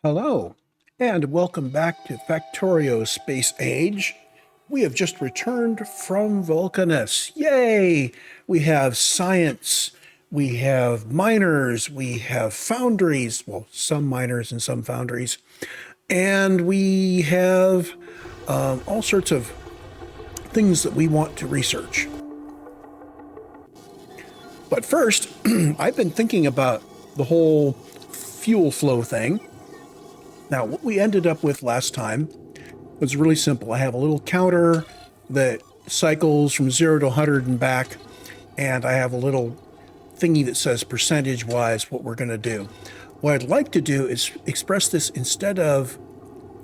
Hello, and welcome back to Factorio Space Age. We have just returned from Vulcanus. Yay! We have science, we have miners, we have foundries, well, some miners and some foundries, and we have all sorts of things that we want to research. But first, I've been thinking about the whole fuel flow thing. Now, what we ended up with last time was really simple. I have a little counter that cycles from 0 to 100 and back, and I have a little thingy that says percentage-wise what we're going to do. What I'd like to do is express this instead of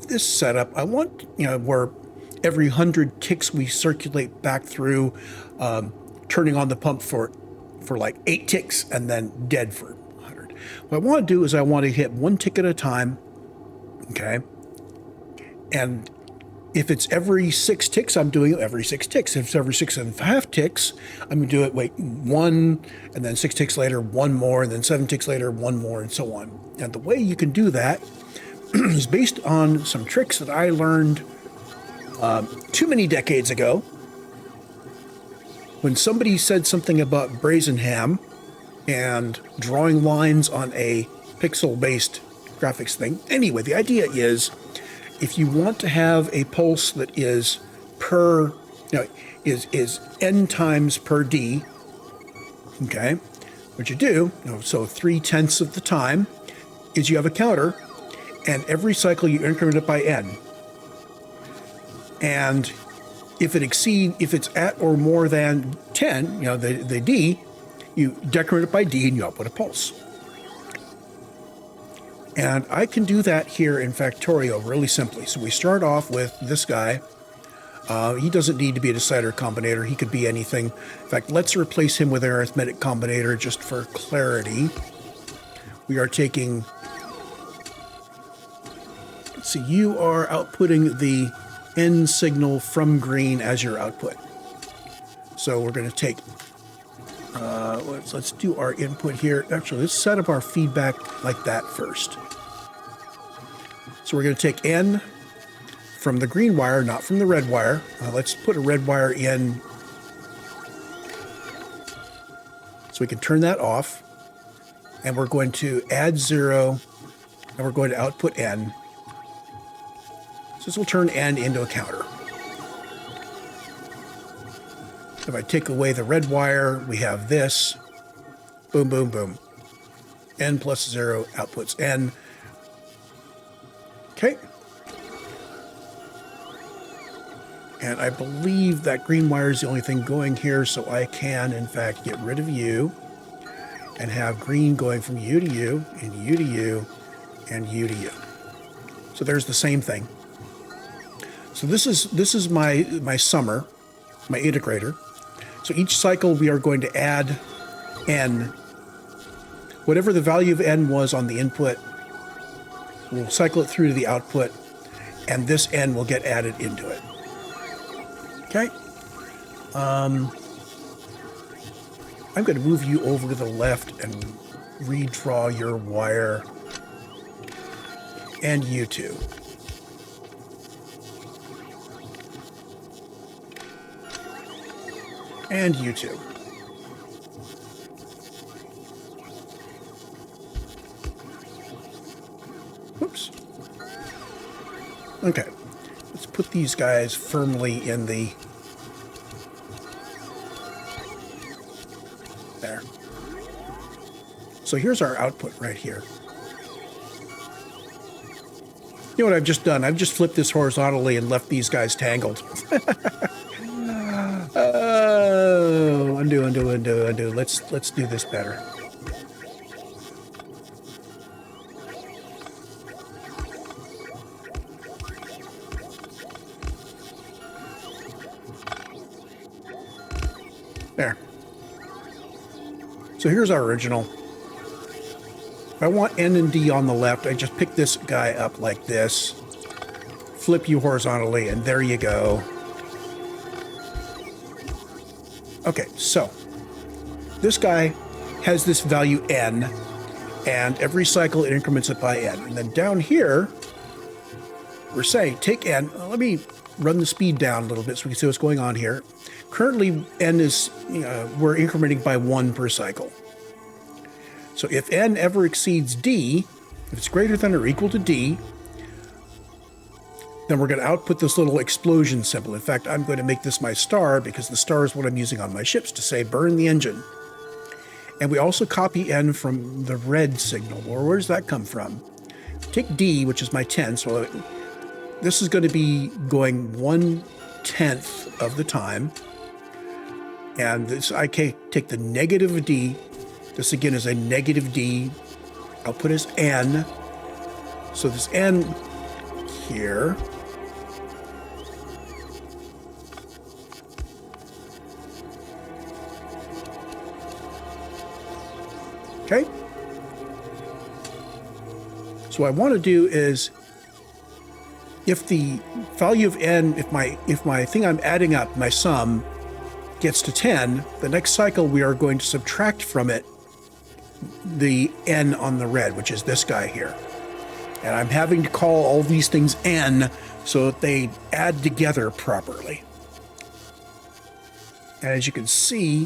this setup. I want, where every 100 ticks we circulate back through, turning on the pump for like 8 ticks and then dead for 100. What I want to do is I want to hit 1 tick at a time. Okay. And if it's every 6 ticks, I'm doing it every 6 ticks. If it's every 6.5 ticks, I'm going to do it, 1, and then 6 ticks later, 1 more, and then 7 ticks later, 1 more, and so on. And the way you can do that is based on some tricks that I learned too many decades ago. When somebody said something about Brazenham and drawing lines on a pixel-based graphics thing. Anyway, the idea is if you want to have a pulse that is is n times per d, okay, what you do, so 3/10 of the time is you have a counter, and every cycle you increment it by n. And if it's at or more than 10, the d, you decrement it by d and you output a pulse. And I can do that here in Factorio really simply. So we start off with this guy. He doesn't need to be a decider combinator. He could be anything. In fact, let's replace him with an arithmetic combinator just for clarity. We are taking... Let's see, you are outputting the N signal from green as your output. So we're going to take... let's do our input here. Actually, let's set up our feedback like that first. So we're going to take N from the green wire, not from the red wire. Let's put a red wire in so we can turn that off. And we're going to add 0, and we're going to output N. So this will turn N into a counter. If I take away the red wire, we have this. Boom, boom, boom. N plus 0 outputs N. Okay. And I believe that green wire is the only thing going here, so I can, in fact, get rid of you and have green going from you to you, and you to you, and you to you. So there's the same thing. So this is my summer, my integrator. So each cycle we are going to add N. Whatever the value of N was on the input, we'll cycle it through to the output, and this N will get added into it. Okay. I'm going to move you over to the left and redraw your wire, and you too. And you too. Oops. Okay. Let's put these guys firmly in the... There. So here's our output right here. You know what I've just done? I've just flipped this horizontally and left these guys tangled. Oh, undo. Let's do this better. There. So here's our original. If I want N and D on the left, I just pick this guy up like this, flip you horizontally, and there you go. Okay, so this guy has this value N, and every cycle it increments it by n. And then down here, we're saying take n. Let me run the speed down a little bit so we can see what's going on here. Currently, n is, we're incrementing by 1 per cycle. So if n ever exceeds d, if it's greater than or equal to d, then we're going to output this little explosion symbol. In fact, I'm going to make this my star because the star is what I'm using on my ships to say burn the engine. And we also copy n from the red signal. Well, where does that come from? Take d, which is my 10. So this is going to be going 1/10 of the time. And this, I take the negative of d. This again is a negative d. Output is n. So this n here okay. So what I want to do is, if the value of n, if my thing I'm adding up, my sum, gets to 10, the next cycle we are going to subtract from it the n on the red, which is this guy here. And I'm having to call all these things n so that they add together properly. And as you can see,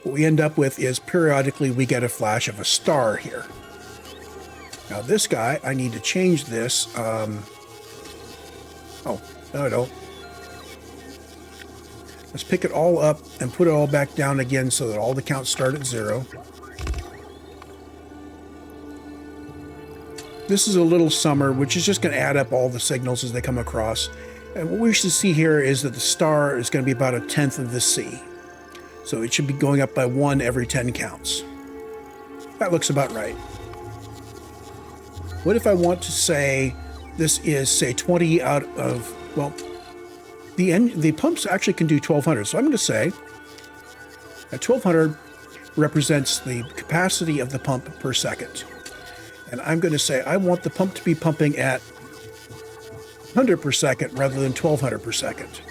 what we end up with is periodically we get a flash of a star here. Now this guy, I need to change this. Oh, no, I don't. Let's pick it all up and put it all back down again so that all the counts start at 0. This is a little summer, which is just going to add up all the signals as they come across. And what we should see here is that the star is going to be about 1/10 of the C. So it should be going up by 1 every 10 counts. That looks about right. What if I want to say this is, say, 20 out of, well, the pumps actually can do 1200. So I'm going to say that 1200 represents the capacity of the pump per second. And I'm going to say I want the pump to be pumping at 100 per second rather than 1200 per second.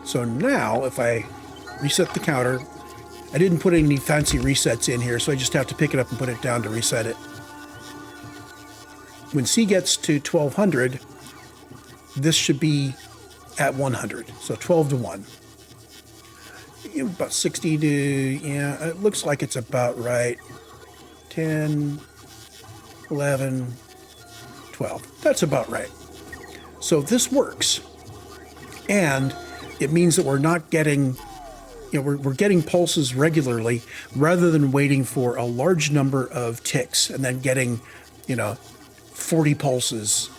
So now if I reset the counter, I didn't put any fancy resets in here, so I just have to pick it up and put it down to reset it. When C gets to 1200, this should be at 100, so 12 to 1. About 60 to, yeah, it looks like it's about right. 10, 11, 12. That's about right. So this works. And it means that we're not getting, we're getting pulses regularly rather than waiting for a large number of ticks and then getting, 40 pulses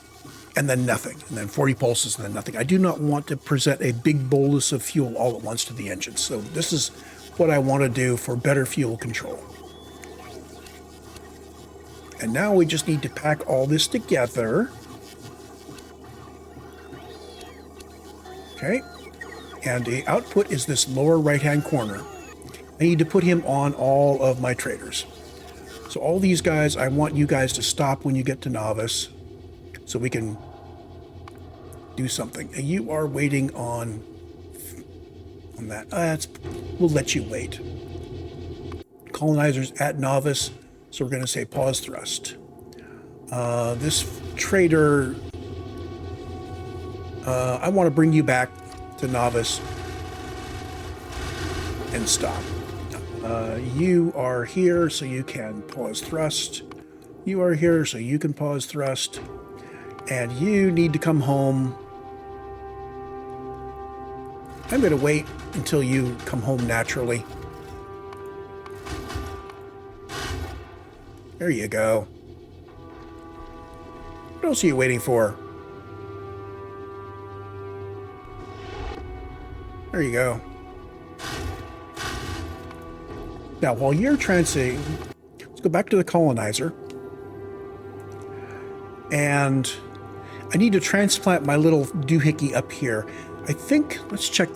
and then nothing, and then 40 pulses and then nothing. I do not want to present a big bolus of fuel all at once to the engine. So this is what I want to do for better fuel control. And now we just need to pack all this together. Okay. And the output is this lower right-hand corner. I need to put him on all of my traders. So all these guys, I want you guys to stop when you get to Nauvis so we can do something. And you are waiting on that. We'll let you wait. Colonizers at Nauvis. So we're going to say pause thrust. This trader, I want to bring you back to Nauvis and stop. You are here so you can pause thrust. You are here so you can pause thrust. And you need to come home. I'm going to wait until you come home naturally. There you go. What else are you waiting for? There you go. Now, while you're transiting, let's go back to the colonizer. And I need to transplant my little doohickey up here. I think, let's check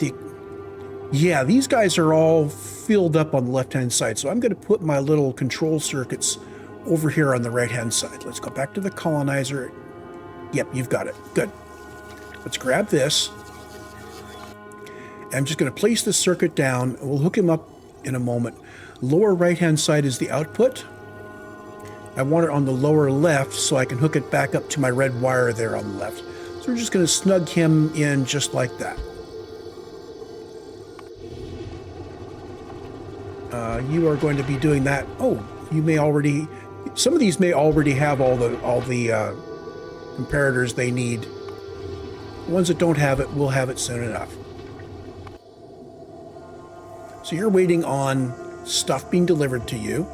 yeah, these guys are all filled up on the left-hand side. So I'm going to put my little control circuits over here on the right-hand side. Let's go back to the colonizer. Yep, you've got it. Good. Let's grab this. I'm just going to place this circuit down. We'll hook him up in a moment. lower right-hand side is the output. I want it on the lower left so I can hook it back up to my red wire there on the left. So we're just going to snug him in just like that. You are going to be doing that. Oh, you may already, some of these may already have all the comparators they need. The ones that don't have it will have it soon enough. So you're waiting on stuff being delivered to you.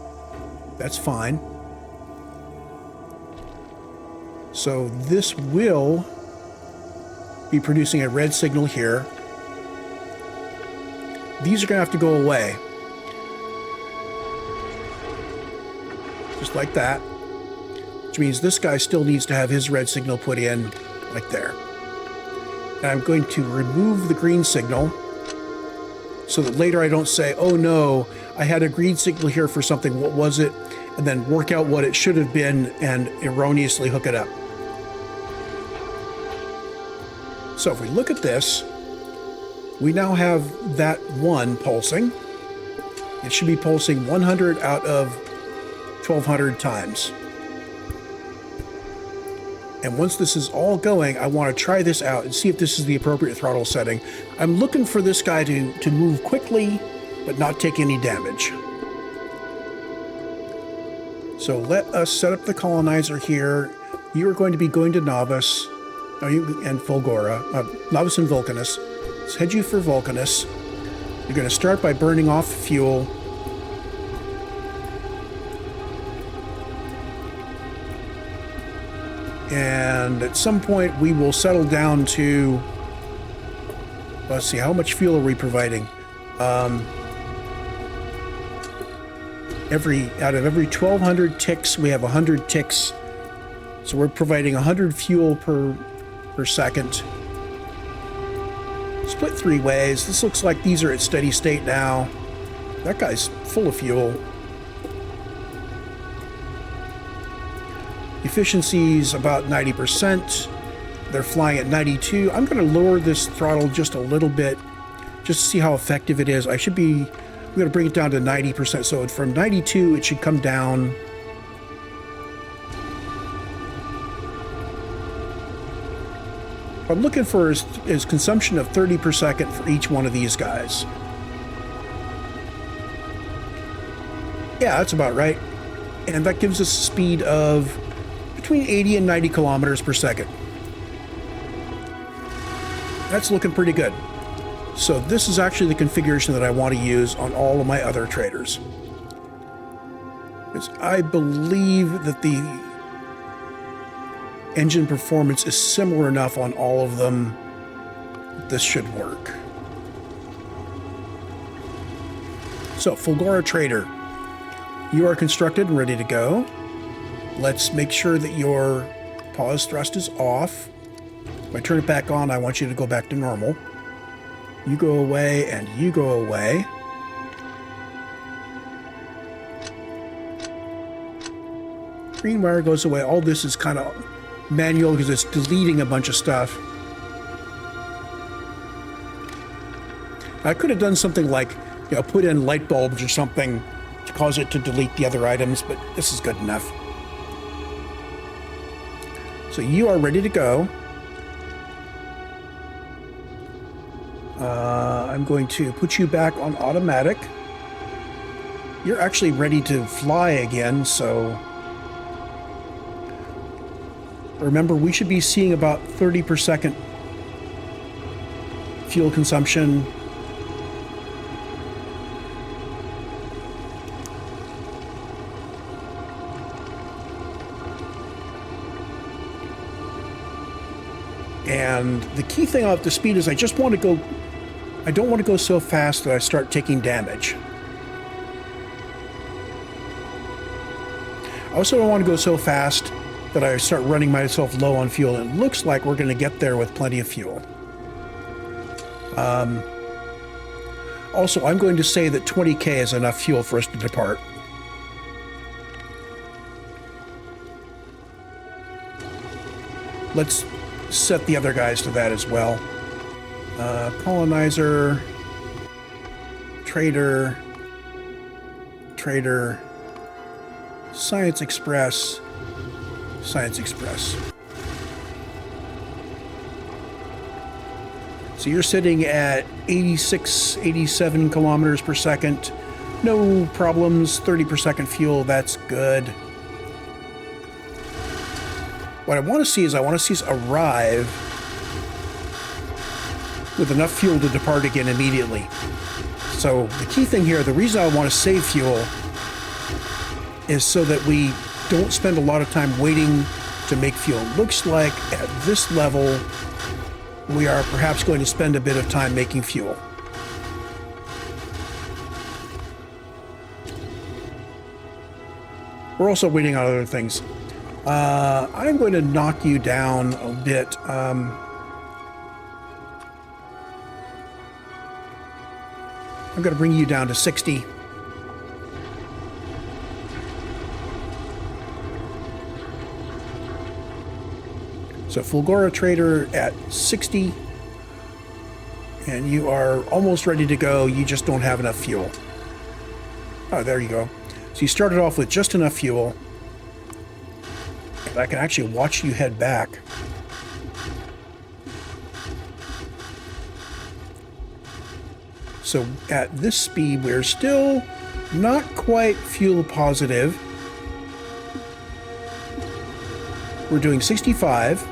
That's fine. So this will be producing a red signal here. These are going to have to go away. Just like that. Which means this guy still needs to have his red signal put in like there. And I'm going to remove the green signal so that later I don't say, oh no, I had a green signal here for something, what was it? And then work out what it should have been and erroneously hook it up. So if we look at this, we now have that one pulsing. It should be pulsing 100 out of 1200 times. And once this is all going, I want to try this out and see if this is the appropriate throttle setting. I'm looking for this guy to move quickly, but not take any damage. So let us set up the colonizer here. You are going to be going to Nauvis and Fulgora, Nauvis and Vulcanus. Let's head you for Volcanus. You're going to start by burning off fuel. And at some point we will settle down to, let's see, how much fuel are we providing? Out of every 1200 ticks, we have 100 ticks. So we're providing 100 fuel per second. Split 3 ways. This looks like these are at steady state now. That guy's full of fuel. Efficiency's about 90%. They're flying at 92. I'm going to lower this throttle just a little bit, just to see how effective it is. I'm going to bring it down to 90%. So from 92, it should come down. What I'm looking for is consumption of 30 per second for each one of these guys. Yeah, that's about right. And that gives us a speed of between 80 and 90 kilometers per second. That's looking pretty good. So this is actually the configuration that I want to use on all of my other traders. Because I believe that the engine performance is similar enough on all of them that this should work. So, Fulgora Trader, you are constructed and ready to go. Let's make sure that your pause thrust is off. If I turn it back on, I want you to go back to normal. You go away and you go away. Green wire goes away. All this is kind of manual because it's deleting a bunch of stuff. I could have done something like, put in light bulbs or something to cause it to delete the other items, but this is good enough. So you are ready to go. I'm going to put you back on automatic. You're actually ready to fly again, so remember, we should be seeing about 30 per second fuel consumption. And the key thing about the speed is I don't want to go so fast that I start taking damage. I also don't want to go so fast that I start running myself low on fuel. It looks like we're going to get there with plenty of fuel. Also, I'm going to say that 20K is enough fuel for us to depart. Let's set the other guys to that as well. Colonizer, trader, Trader, Science Express, Science Express. So you're sitting at 86, 87 kilometers per second. No problems, 30 per second fuel, that's good. What I want to see is us arrive with enough fuel to depart again immediately. So the key thing here, the reason I want to save fuel is so that we don't spend a lot of time waiting to make fuel. Looks like at this level, we are perhaps going to spend a bit of time making fuel. We're also waiting on other things. I'm going to knock you down a bit. I'm going to bring you down to 60. So Fulgora Trader at 60. And you are almost ready to go. You just don't have enough fuel. Oh, there you go. So you started off with just enough fuel. And I can actually watch you head back. So at this speed, we're still not quite fuel positive. We're doing 65.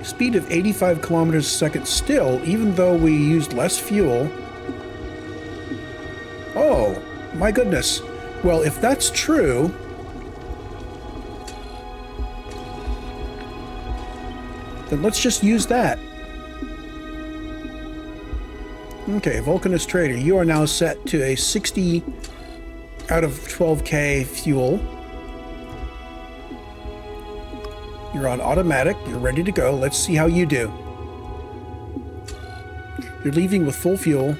Speed of 85 kilometers a second still, even though we used less fuel. Oh, my goodness. Well, if that's true, then let's just use that. Okay, Vulcanus Trader, you are now set to a 60 out of 12K fuel. You're on automatic. You're ready to go. Let's see how you do. You're leaving with full fuel.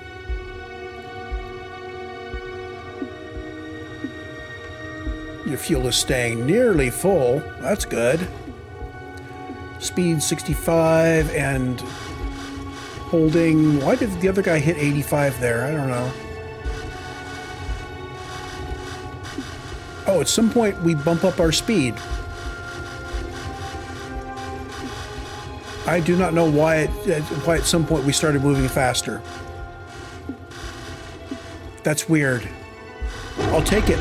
Your fuel is staying nearly full. That's good. Speed 65 and holding. Why did the other guy hit 85 there? I don't know. Oh, at some point we bump up our speed. I do not know why at some point we started moving faster. That's weird. I'll take it.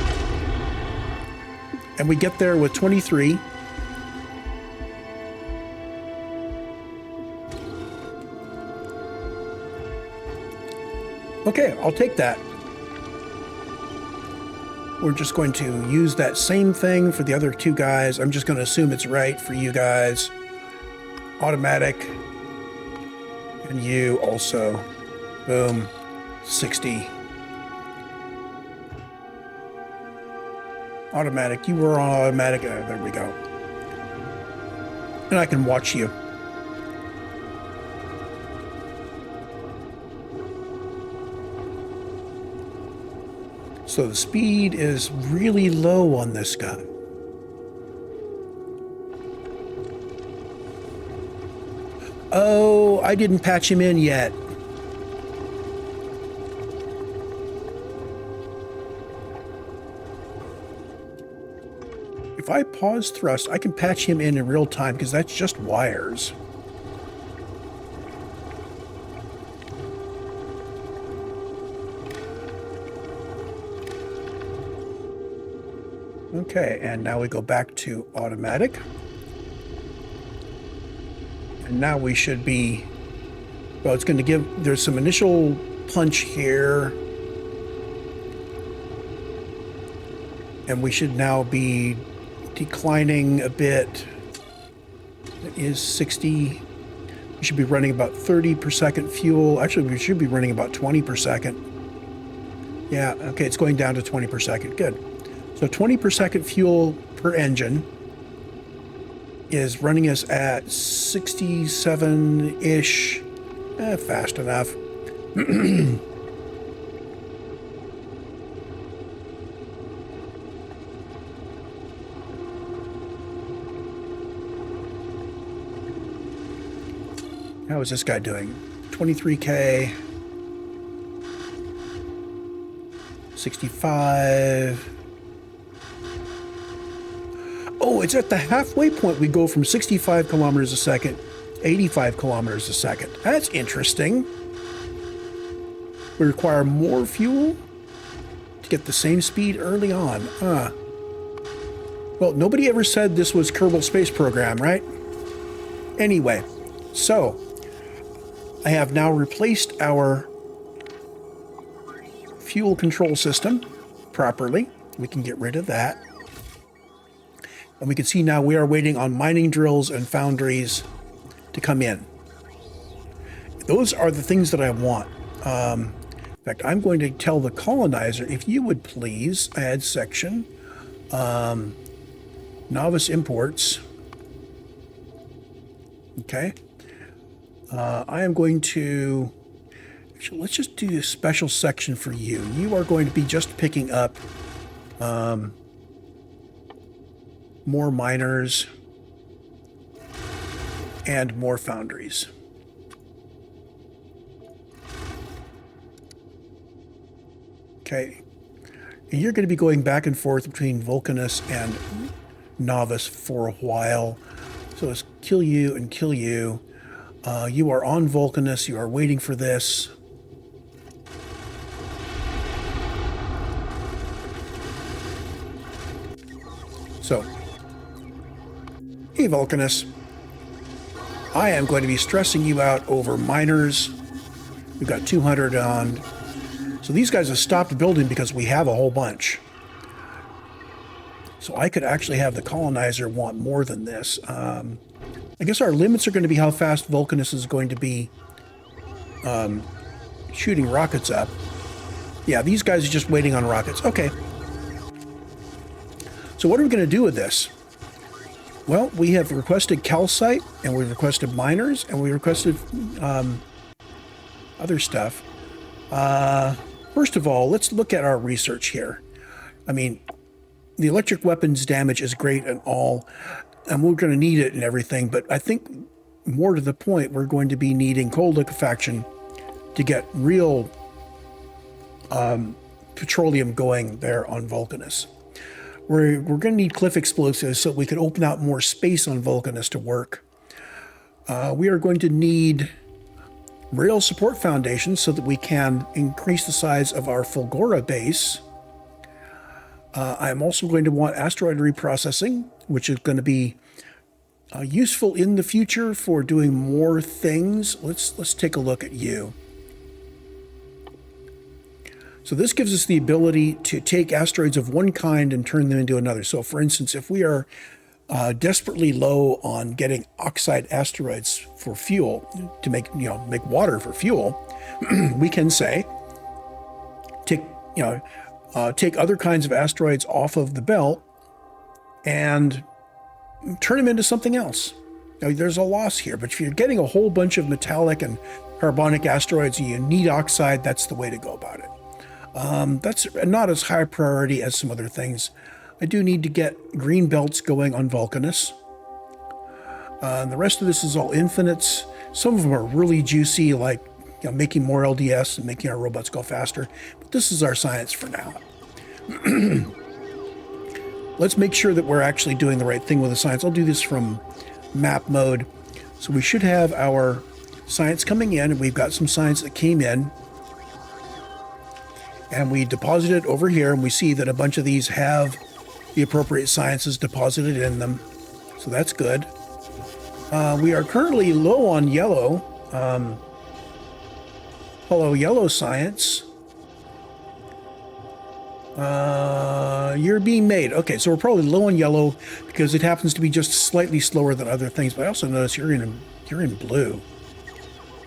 And we get there with 23. Okay, I'll take that. We're just going to use that same thing for the other two guys. I'm just going to assume it's right for you guys. Automatic. And you also. Boom. 60. Automatic. You were on automatic. There we go. And I can watch you. So the speed is really low on this guy. Oh, I didn't patch him in yet. If I pause thrust, I can patch him in real time because that's just wires. Okay, and now we go back to automatic. And now we should be, well, it's going to give, there's some initial punch here. And we should now be declining a bit. It is 60. We should be running about 30 per second fuel. Actually, we should be running about 20 per second. Yeah, okay, it's going down to 20 per second. Good. So 20 per second fuel per engine is running us at 67-ish. Fast enough. How is this guy doing? 23K. 65. Oh, it's at the halfway point. We go from 65 kilometers a second, 85 kilometers a second. That's interesting. We require more fuel to get the same speed early on. Well, nobody ever said this was Kerbal Space Program, right? Anyway, so I have now replaced our fuel control system properly. We can get rid of that. And we can see now we are waiting on mining drills and foundries to come in. Those are the things that I want. In fact, I'm going to tell the colonizer, if you would please add section, Nauvis imports. Okay. I am going to, actually, let's just do a special section for you. You are going to be just picking up more miners and more foundries. Okay. And you're going to be going back and forth between Vulcanus and Nauvis for a while. So let's kill you and kill you. You are on Volcanus. You are waiting for this. So, hey Volcanus, I am going to be stressing you out over miners. We've got 200 on. So these guys have stopped building because we have a whole bunch. So I could actually have the colonizer want more than this. I guess our limits are going to be how fast Vulcanus is going to be shooting rockets up. Yeah, these guys are just waiting on rockets. Okay. So what are we going to do with this? Well, we have requested calcite, and we've requested miners, and we requested other stuff. First of all, let's look at our research here. I mean, the electric weapons damage is great and all, and we're going to need it and everything, but I think more to the point, we're going to be needing cold liquefaction to get real petroleum going there on Vulcanus. We're going to need cliff explosives so we can open out more space on Vulcanus to work. We are going to need rail support foundations so that we can increase the size of our Fulgora base. I'm also going to want asteroid reprocessing, which is going to be useful in the future for doing more things. Let's take a look at you. So this gives us the ability to take asteroids of one kind and turn them into another. So for instance, if we are desperately low on getting oxide asteroids for fuel to make water for fuel, we can say take other kinds of asteroids off of the belt and turn them into something else. Now, there's a loss here, but if you're getting a whole bunch of metallic and carbonic asteroids and you need oxide, that's the way to go about it. That's not as high priority as some other things. I do need to get green belts going on Vulcanus. The rest of this is all infinites. Some of them are really juicy, like making more LDS and making our robots go faster. But this is our science for now. Let's make sure that we're actually doing the right thing with the science. I'll do this from map mode. So we should have our science coming in, and we've got some science that came in. And we deposit it over here, and we see that a bunch of these have the appropriate sciences deposited in them. So that's good. We are currently low on yellow. Hello, yellow science. You're being made. Okay, so we're probably low on yellow because it happens to be just slightly slower than other things. But I also notice you're in blue.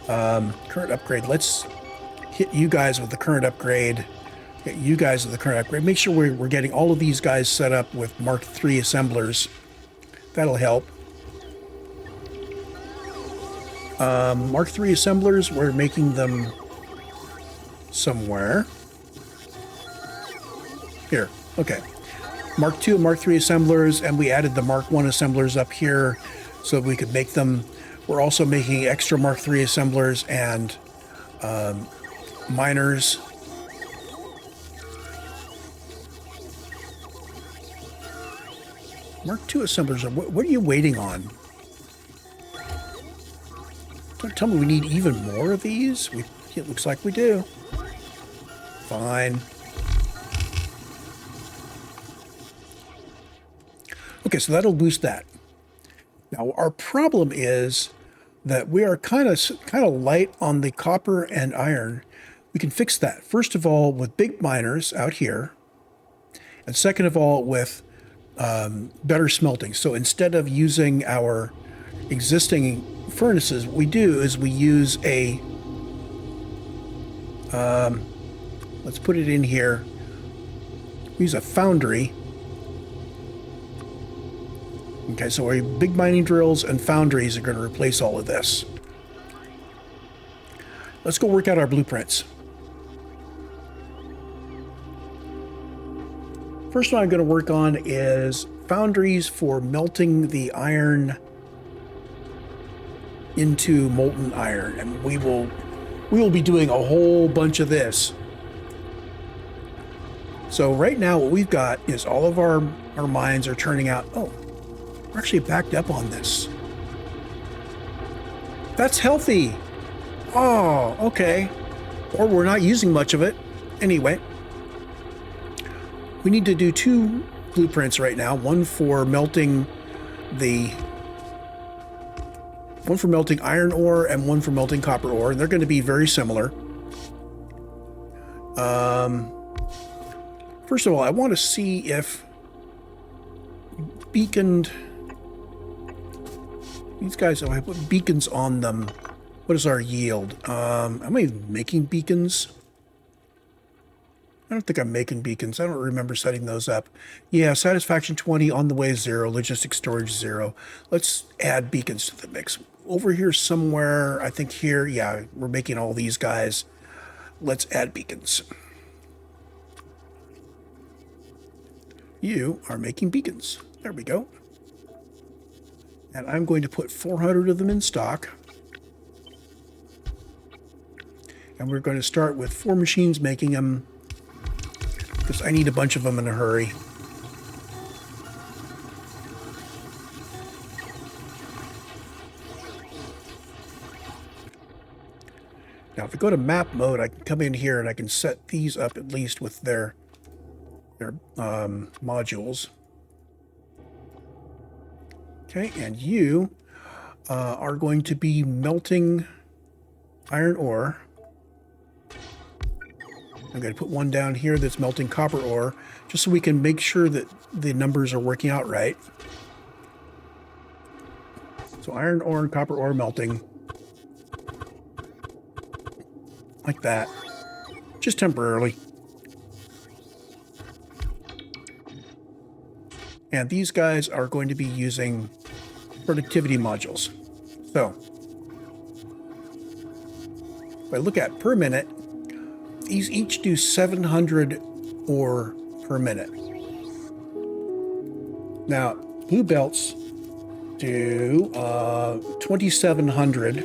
Current upgrade. Let's hit you guys with the current upgrade. Get you guys with the current upgrade. Make sure we're getting all of these guys set up with Mark III assemblers. That'll help. Mark III assemblers, we're making them somewhere. Here, okay. Mark II and Mark III assemblers, and we added the Mark I assemblers up here so we could make them We're also making extra Mark III assemblers and miners. Mark II assemblers, what are you waiting on? Don't tell me we need even more of these. It looks like we do. Fine. Okay, so that'll boost that. Now, our problem is that we are kind of light on the copper and iron. We can fix that. First of all, with big miners out here, and second of all, with better smelting. So instead of using our existing furnaces, what we do is we use a let's put it in here. We use a foundry. Okay, so our big mining drills and foundries are going to replace all of this. Let's go work out our blueprints. First one I'm going to work on is foundries for melting the iron into molten iron, and we will be doing a whole bunch of this. So right now what we've got is all of our mines are turning out. Oh, we're actually backed up on this. That's healthy. Oh, okay. Or we're not using much of it. Anyway, we need to do two blueprints right now. One for melting iron ore and one for melting copper ore. And they're going to be very similar. First of all, I want to see if beaconed. These guys, I put beacons on them. What is our yield? Am I making beacons? I don't think I'm making beacons. I don't remember setting those up. Yeah, satisfaction 20, on the way 0, logistics storage 0. Let's add beacons to the mix. Over here somewhere, I think here, yeah, we're making all these guys. Let's add beacons. You are making beacons. There we go. And I'm going to put 400 of them in stock. And we're going to start with 4 machines making them, because I need a bunch of them in a hurry. Now, if I go to map mode, I can come in here and I can set these up at least with their modules. Okay, and you are going to be melting iron ore. I'm going to put one down here that's melting copper ore, just so we can make sure that the numbers are working out right. So iron ore and copper ore melting. Like that. Just temporarily. And these guys are going to be using productivity modules. So, if I look at per minute, these each do 700 ore per minute. Now, blue belts do 2,700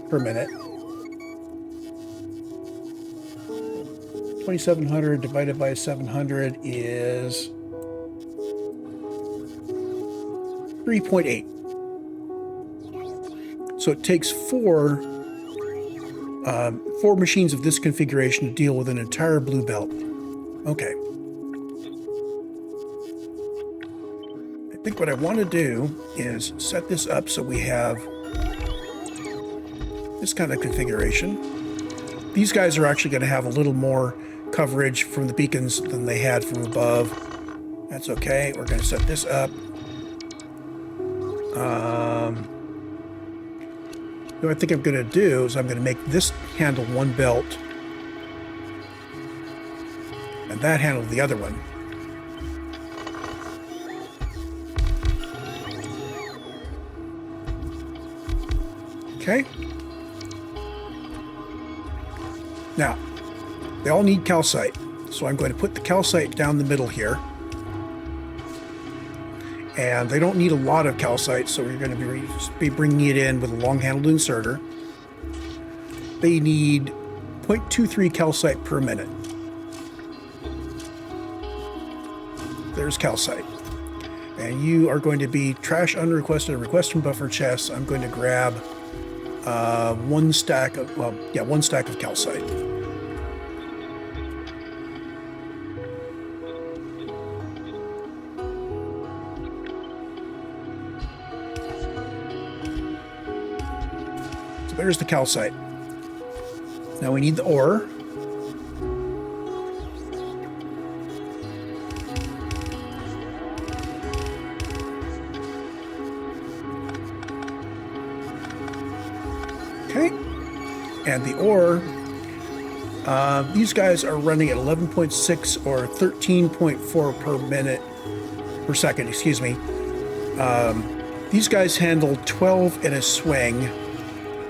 per minute. 2,700 divided by 700 is 3.8. So it takes four machines of this configuration to deal with an entire blue belt. Okay. I think what I want to do is set this up so we have this kind of configuration. These guys are actually going to have a little more coverage from the beacons than they had from above. That's okay. We're going to set this up. What I think I'm going to do is I'm going to make this handle one belt and that handle the other one. Okay. Now, they all need calcite, so I'm going to put the calcite down the middle here. And they don't need a lot of calcite, so you're going to be bringing it in with a long-handled inserter. They need 0.23 calcite per minute. There's calcite. And you are going to be trash unrequested, request from buffer chests. I'm going to grab one stack of calcite. So there's the calcite. Now we need the ore. Okay, and the ore, these guys are running at 11.6 or 13.4 per second, excuse me. These guys handle 12 in a swing,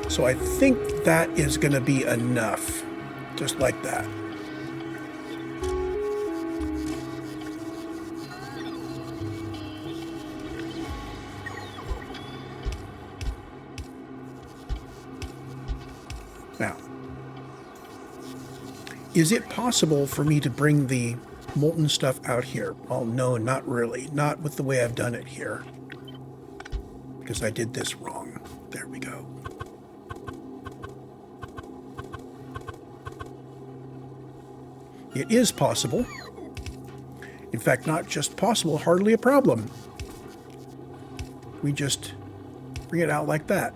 so I think that is going to be enough, just like that. Now, is it possible for me to bring the molten stuff out here? Well, no, not really. Not with the way I've done it here. Because I did this wrong. There we go. It is possible. In fact, not just possible, hardly a problem. We just bring it out like that.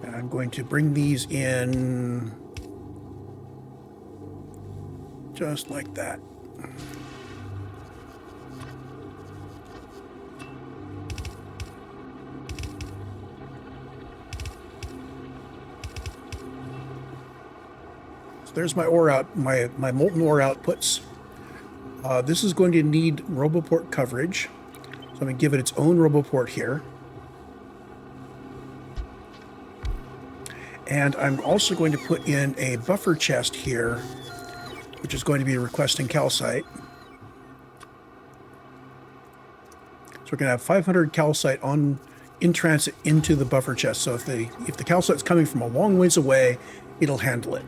And I'm going to bring these in just like that. There's my ore out, my molten ore outputs. This is going to need RoboPort coverage, so I'm going to give it its own RoboPort here. And I'm also going to put in a buffer chest here, which is going to be requesting calcite. So we're going to have 500 calcite in transit into the buffer chest. So if the calcite's coming from a long ways away, it'll handle it.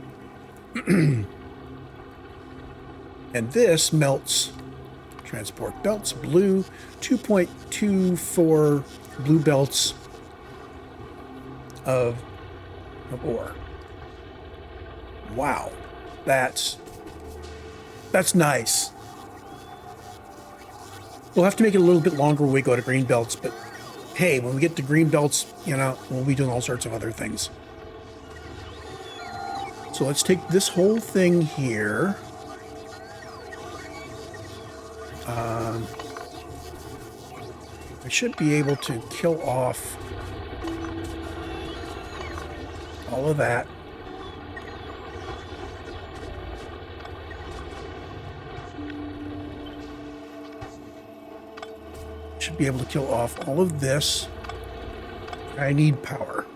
And this melts transport belts, blue, 2.24 blue belts of ore. Wow, that's nice. We'll have to make it a little bit longer when we go to green belts, but hey, when we get to green belts, you know, we'll be doing all sorts of other things. So let's take this whole thing here. I should be able to kill off all of that. Should be able to kill off all of this. I need power.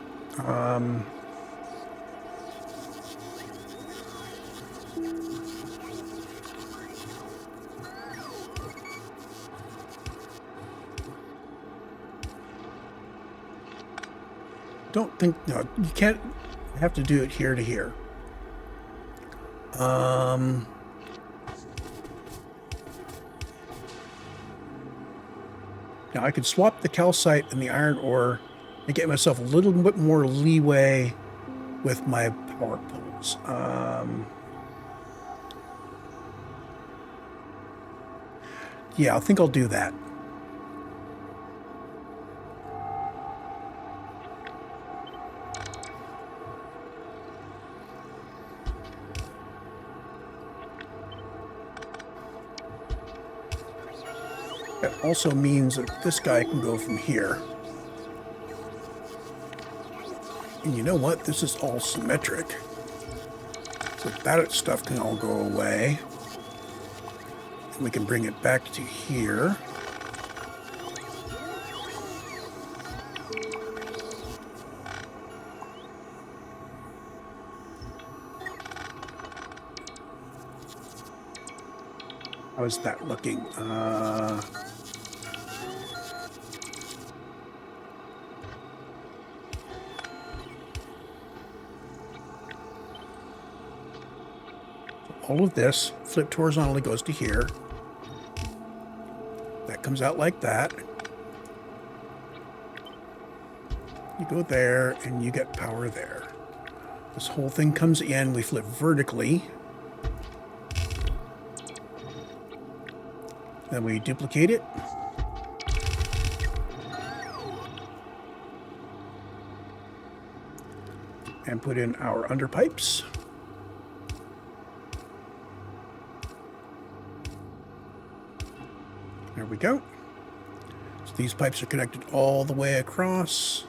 Don't think, no, you can't have to do it here to here. Now I could swap the calcite and the iron ore and get myself a little bit more leeway with my power poles. Yeah, I think I'll do that. That also means that this guy can go from here. And you know what? This is all symmetric. So that stuff can all go away. And we can bring it back to here. How is that looking? All of this flipped horizontally goes to here. That comes out like that. You go there, and you get power there. This whole thing comes in. We flip vertically. Then we duplicate it. And put in our underpipes. There we go. So these pipes are connected all the way across.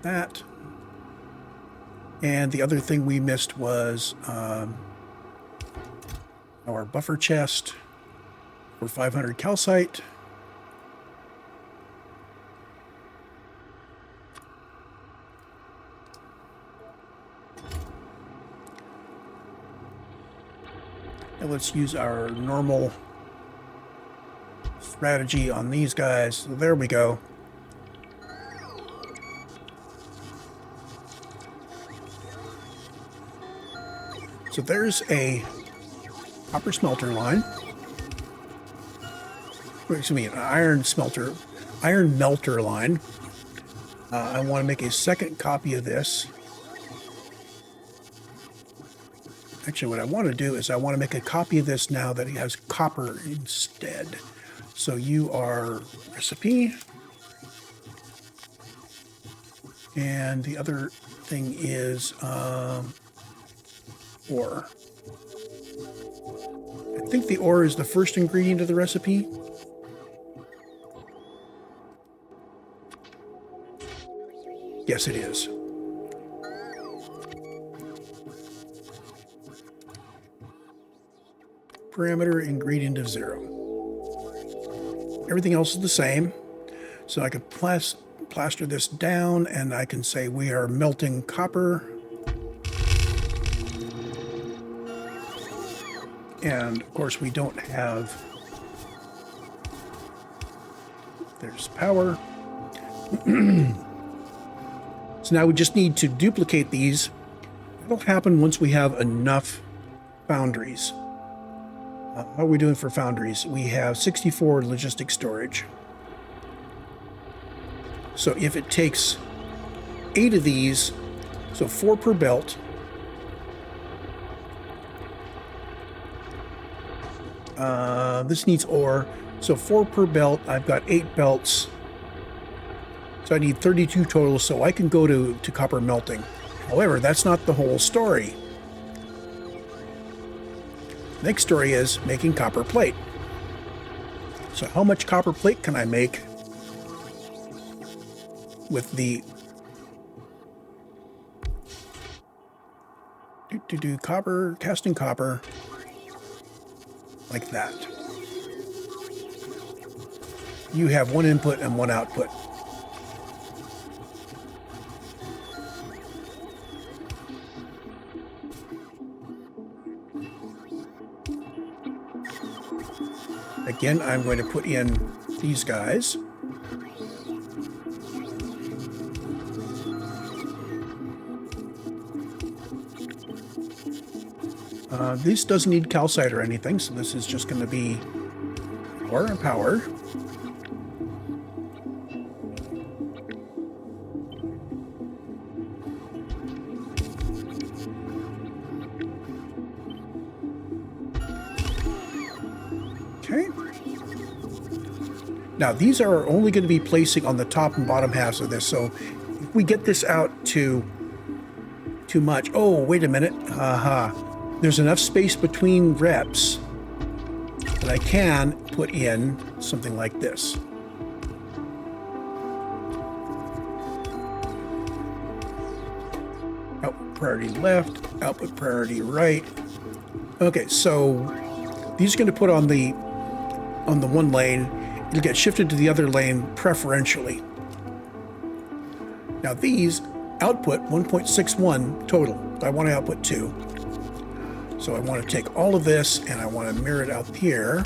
That. And the other thing we missed was our buffer chest for 500 calcite. And let's use our normal strategy on these guys. So there we go. So there's a copper smelter line. Excuse me, an iron melter line. I want to make a second copy of this. Actually, what I want to do is I want to make a copy of this now that it has copper instead. So you are recipe. And the other thing is ore. I think the ore is the first ingredient of the recipe. Yes, it is. Parameter ingredient of 0. Everything else is the same. So I can plaster this down, and I can say we are melting copper. And of course we don't have, there's power. So now we just need to duplicate these. That'll happen once we have enough foundries. How are we doing for foundries? We have 64 logistic storage. So if it takes 8 of these, so 4 per belt, this needs ore, so 4 per belt. I've got 8 belts, so I need 32 total, so I can go to copper melting. However, that's not the whole story. Next story is making copper plate. So how much copper plate can I make with the copper, casting copper, like that? You have 1 input and 1 output. Again, I'm going to put in these guys. This doesn't need calcite or anything, so this is just going to be power and power. Okay. Now these are only going to be placing on the top and bottom halves of this, so if we get this out to too much, oh, wait a minute, there's enough space between reps that I can put in something like this. Output priority left, output priority right. Okay, so these are going to put on the one lane. It'll get shifted to the other lane preferentially. Now these output 1.61 total. I want to output 2. So I want to take all of this and I want to mirror it out here.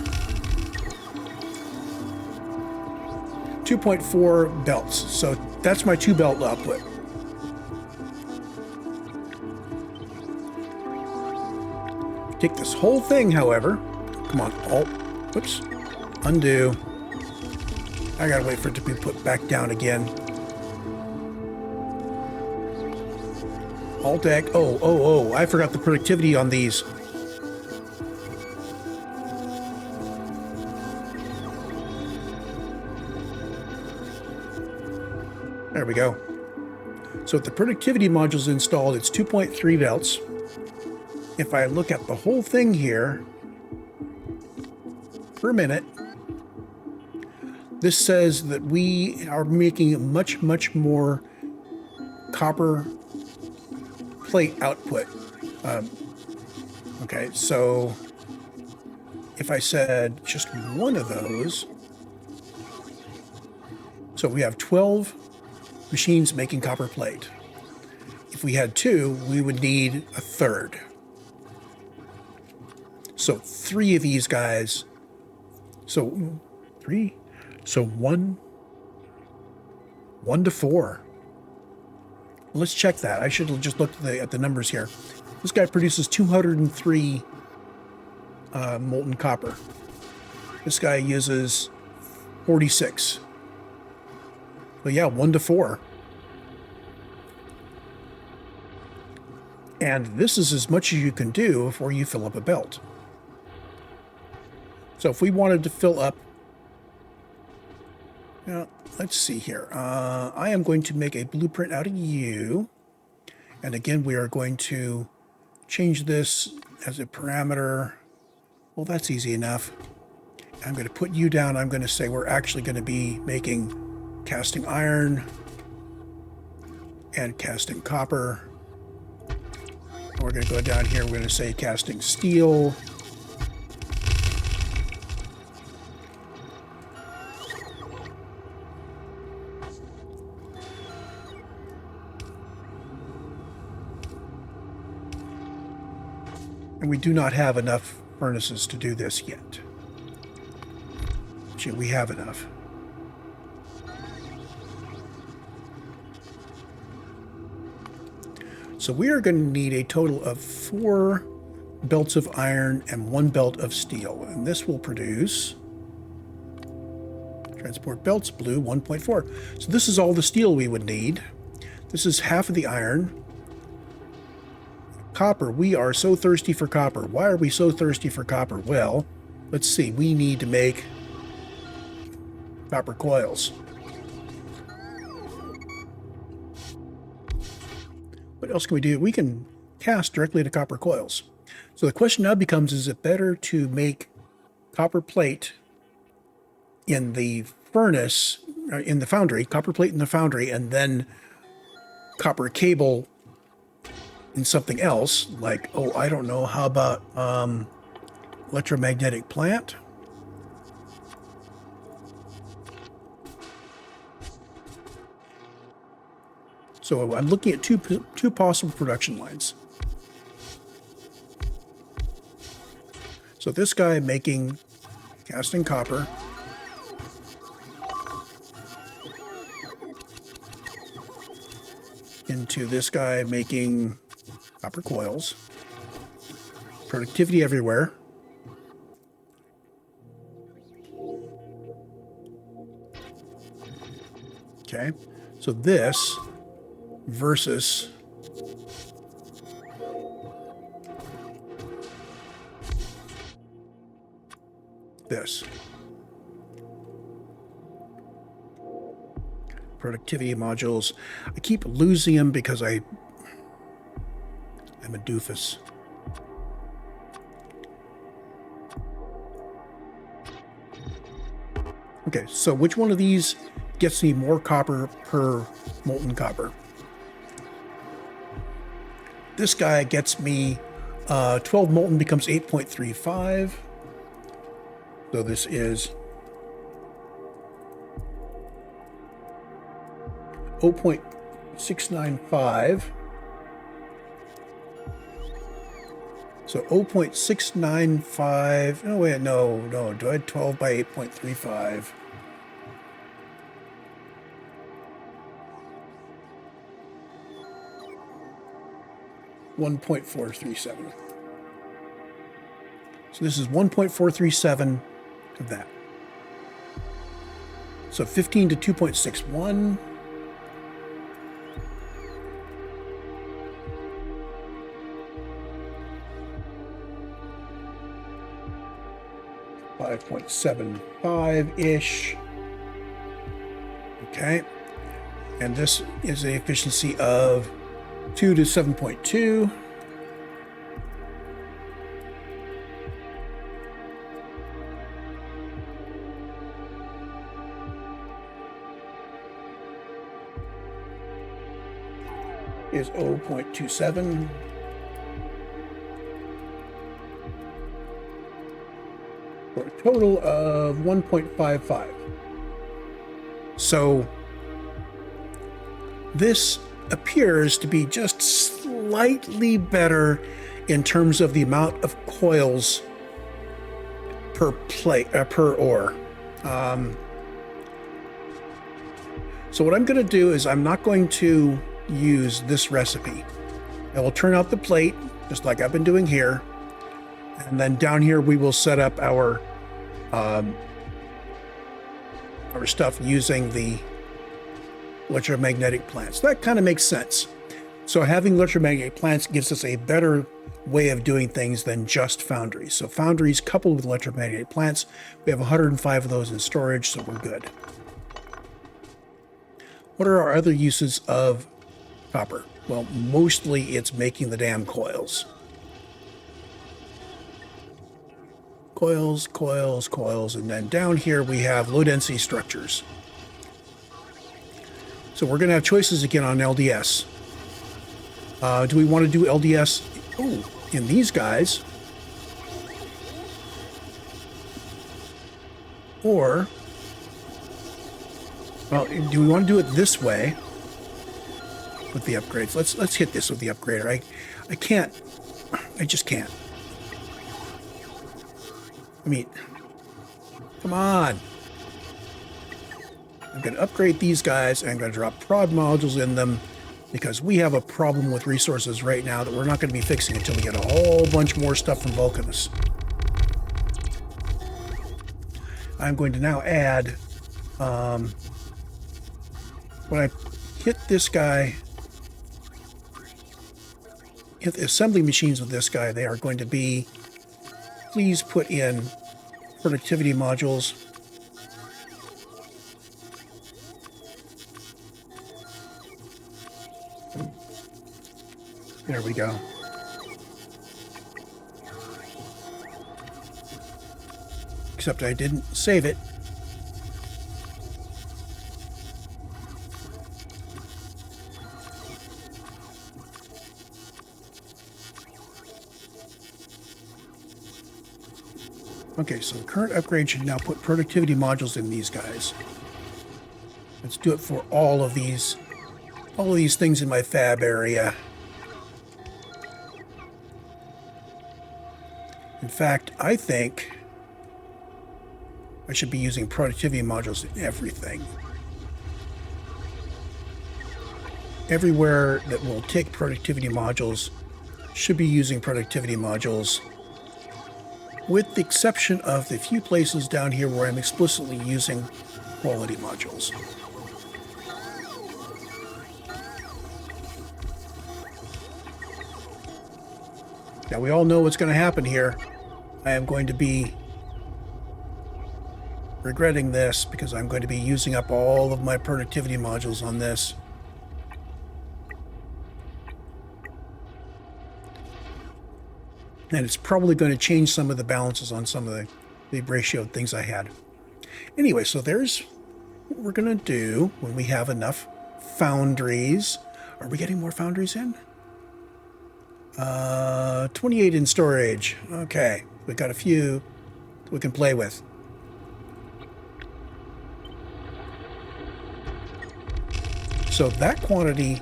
2.4 belts. So that's my 2 belt output. Take this whole thing, however. Come on, Alt. Whoops. Undo. I gotta wait for it to be put back down again. Alt X. Oh, I forgot the productivity on these. There we go. So if the productivity module is installed, it's 2.3 belts. If I look at the whole thing here per minute, this says that we are making much, much more copper plate output. Okay, so if I said just one of those, so we have 12 machines making copper plate. If we had 2, we would need a third. So 3 of these guys, so 3, so 1 to 4. Let's check that. I should have just looked at the numbers here. This guy produces 203 molten copper. This guy uses 46. So yeah, 1 to 4. And this is as much as you can do before you fill up a belt. So if we wanted to fill up, let's see here. I am going to make a blueprint out of you. And again, we are going to change this as a parameter. Well, that's easy enough. I'm going to put you down. I'm going to say we're actually going to be making casting iron and casting copper. We're going to go down here. We're going to say casting steel. And we do not have enough furnaces to do this yet. Actually, we have enough. So we are going to need a total of 4 belts of iron and 1 belt of steel. And this will produce transport belts, blue, 1.4. So this is all the steel we would need. This is half of the iron. Copper, we are so thirsty for copper. Why are we so thirsty for copper? Well, let's see. We need to make copper coils. What else can we do? We can cast directly to copper coils. So the question now becomes, is it better to make copper plate in the furnace, in the foundry, copper plate in the foundry, and then copper cable in something else, like, oh, I don't know, how about electromagnetic plant? So I'm looking at two possible production lines. So this guy making casting copper. Into this guy making copper coils. Productivity everywhere. Okay, so this versus this. Productivity modules. I keep losing them because I'm a doofus. Okay, so which one of these gets me more copper per molten copper? This guy gets me 12 molten becomes 8.35. So this is 0.695. So 0.695. Oh, wait, no. Divide 12 by 8.35. $1.437. So this is 1.437 of that. So 15 to 2.61. $5.75-ish. Okay. And this is a efficiency of 2 to 7.2. Is 0.27. For a total of 1.55. So this appears to be just slightly better in terms of the amount of coils per plate, per ore. So what I'm going to do is I'm not going to use this recipe. I will turn out the plate just like I've been doing here, and then down here we will set up our stuff using the electromagnetic plants. That kind of makes sense. So having electromagnetic plants gives us a better way of doing things than just foundries. So foundries coupled with electromagnetic plants, we have 105 of those in storage, so we're good. What are our other uses of copper? Well, mostly it's making the damn coils. Coils, and then down here we have low density structures. So we're going to have choices again on LDS. Do we want to do LDS in these guys? Or, well, do we want to do it this way with the upgrades? Let's hit this with the upgrader. I just can't. I mean, come on. I'm going to upgrade these guys, and I'm going to drop prod modules in them, because we have a problem with resources right now that we're not going to be fixing until we get a whole bunch more stuff from Vulcanus. I'm going to now add, when I hit this guy, hit the assembly machines with this guy, they are going to be, please put in productivity modules. There we go. Except I didn't save it. Okay, so the current upgrade should now put productivity modules in these guys. Let's do it for all of these things in my fab area. In fact, I think I should be using productivity modules in everything. Everywhere that will take productivity modules should be using productivity modules, with the exception of the few places down here where I'm explicitly using quality modules. Now, we all know what's going to happen here. I am going to be regretting this because I'm going to be using up all of my productivity modules on this. And it's probably going to change some of the balances on some of the ratio of things I had. Anyway, so there's what we're going to do when we have enough foundries. Are we getting more foundries in? 28 in storage. Okay, we've got a few we can play with. So that quantity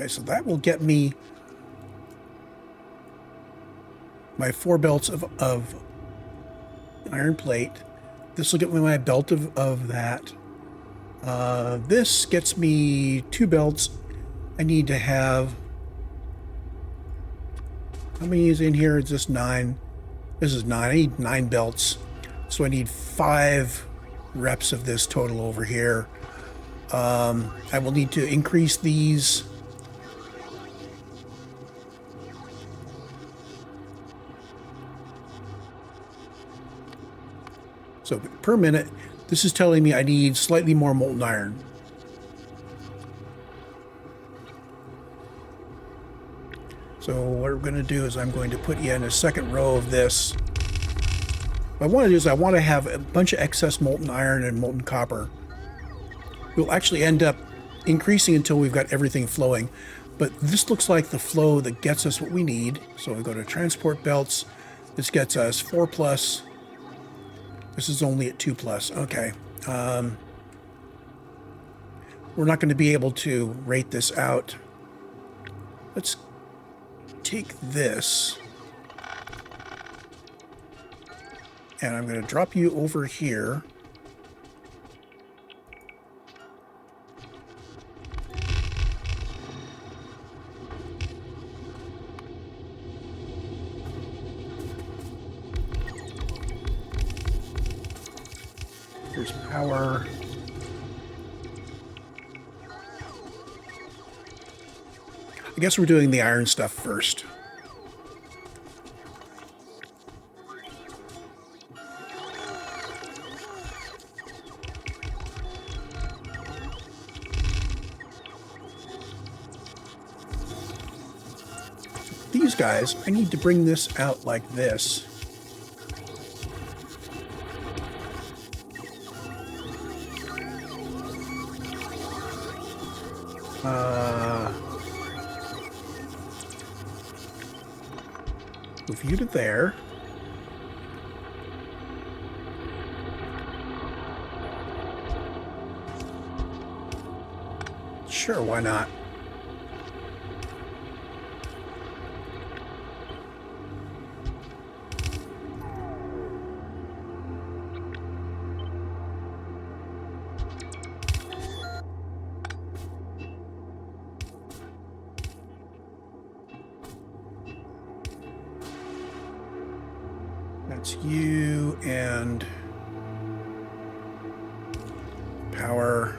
Okay, so that will get me my 4 belts of iron plate. This will get me my belt of that. This gets me 2 belts. I need to have... How many is in here? Is this 9? This is 9. I need 9 belts. So I need 5 reps of this total over here. I will need to increase these. So per minute, this is telling me I need slightly more molten iron. So what we're going to do is I'm going to put you in a second row of this. What I want to do is I want to have a bunch of excess molten iron and molten copper. We'll actually end up increasing until we've got everything flowing. But this looks like the flow that gets us what we need. So we go to transport belts. This gets us 4+. This is only at 2+. Okay. We're not going to be able to rate this out. Let's take this. And I'm going to drop you over here. Here's power. I guess we're doing the iron stuff first. These guys, I need to bring this out like this. Move you to there. Sure, why not? That's you and power.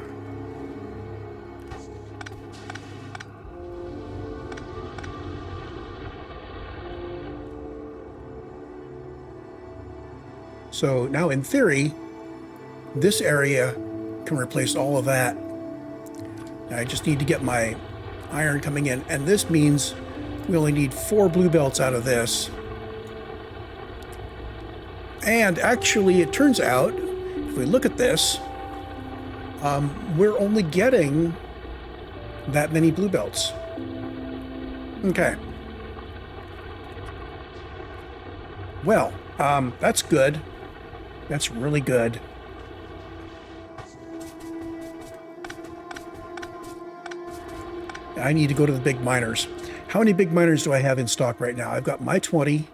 So now in theory, this area can replace all of that. I just need to get my iron coming in, and this means we only need 4 blue belts out of this. And actually, it turns out, if we look at this, we're only getting that many blue belts. Okay. Well, that's good. That's really good. I need to go to the big miners. How many big miners do I have in stock right now? I've got my 20.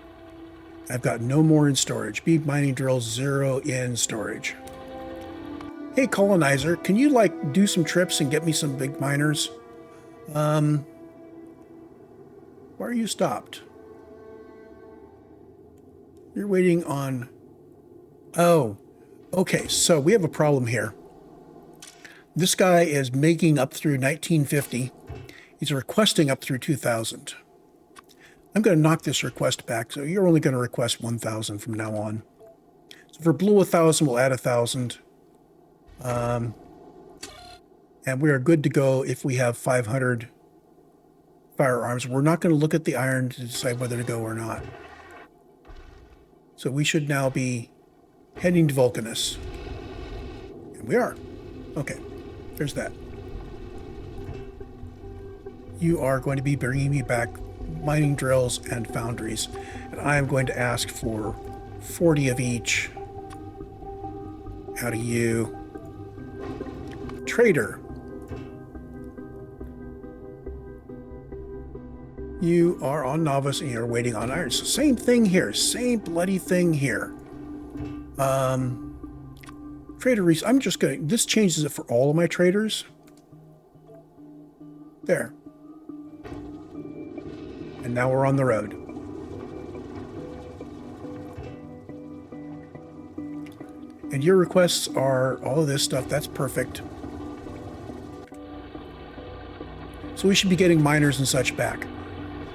I've got no more in storage. Bead mining drills, 0 in storage. Hey, colonizer, can you like do some trips and get me some big miners? Why are you stopped? You're waiting on... Oh, okay, so we have a problem here. This guy is making up through 1950. He's requesting up through 2000. I'm going to knock this request back, so you're only going to request 1,000 from now on. So for blue 1,000, we'll add 1,000. And we are good to go if we have 500 firearms. We're not going to look at the iron to decide whether to go or not. So we should now be heading to Vulcanus. And we are. Okay, there's that. You are going to be bringing me back mining drills and foundries, and I'm going to ask for 40 of each out of you. Trader. You are on Nauvis and you're waiting on iron. So same thing here. Same bloody thing here. Trader I'm just going to... This changes it for all of my traders. There. And now we're on the road. And your requests are all of this stuff. That's perfect. So we should be getting miners and such back.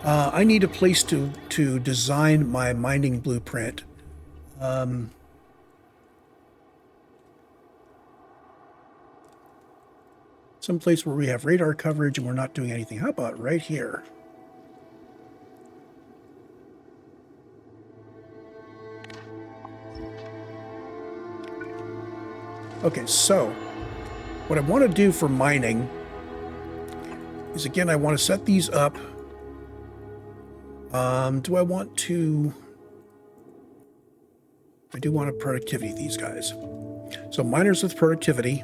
I need a place to design my mining blueprint. Some place where we have radar coverage and we're not doing anything. How about right here? Okay, so what I want to do for mining is, again, I want to set these up. Do I want to... I do want a productivity, these guys. So miners with productivity.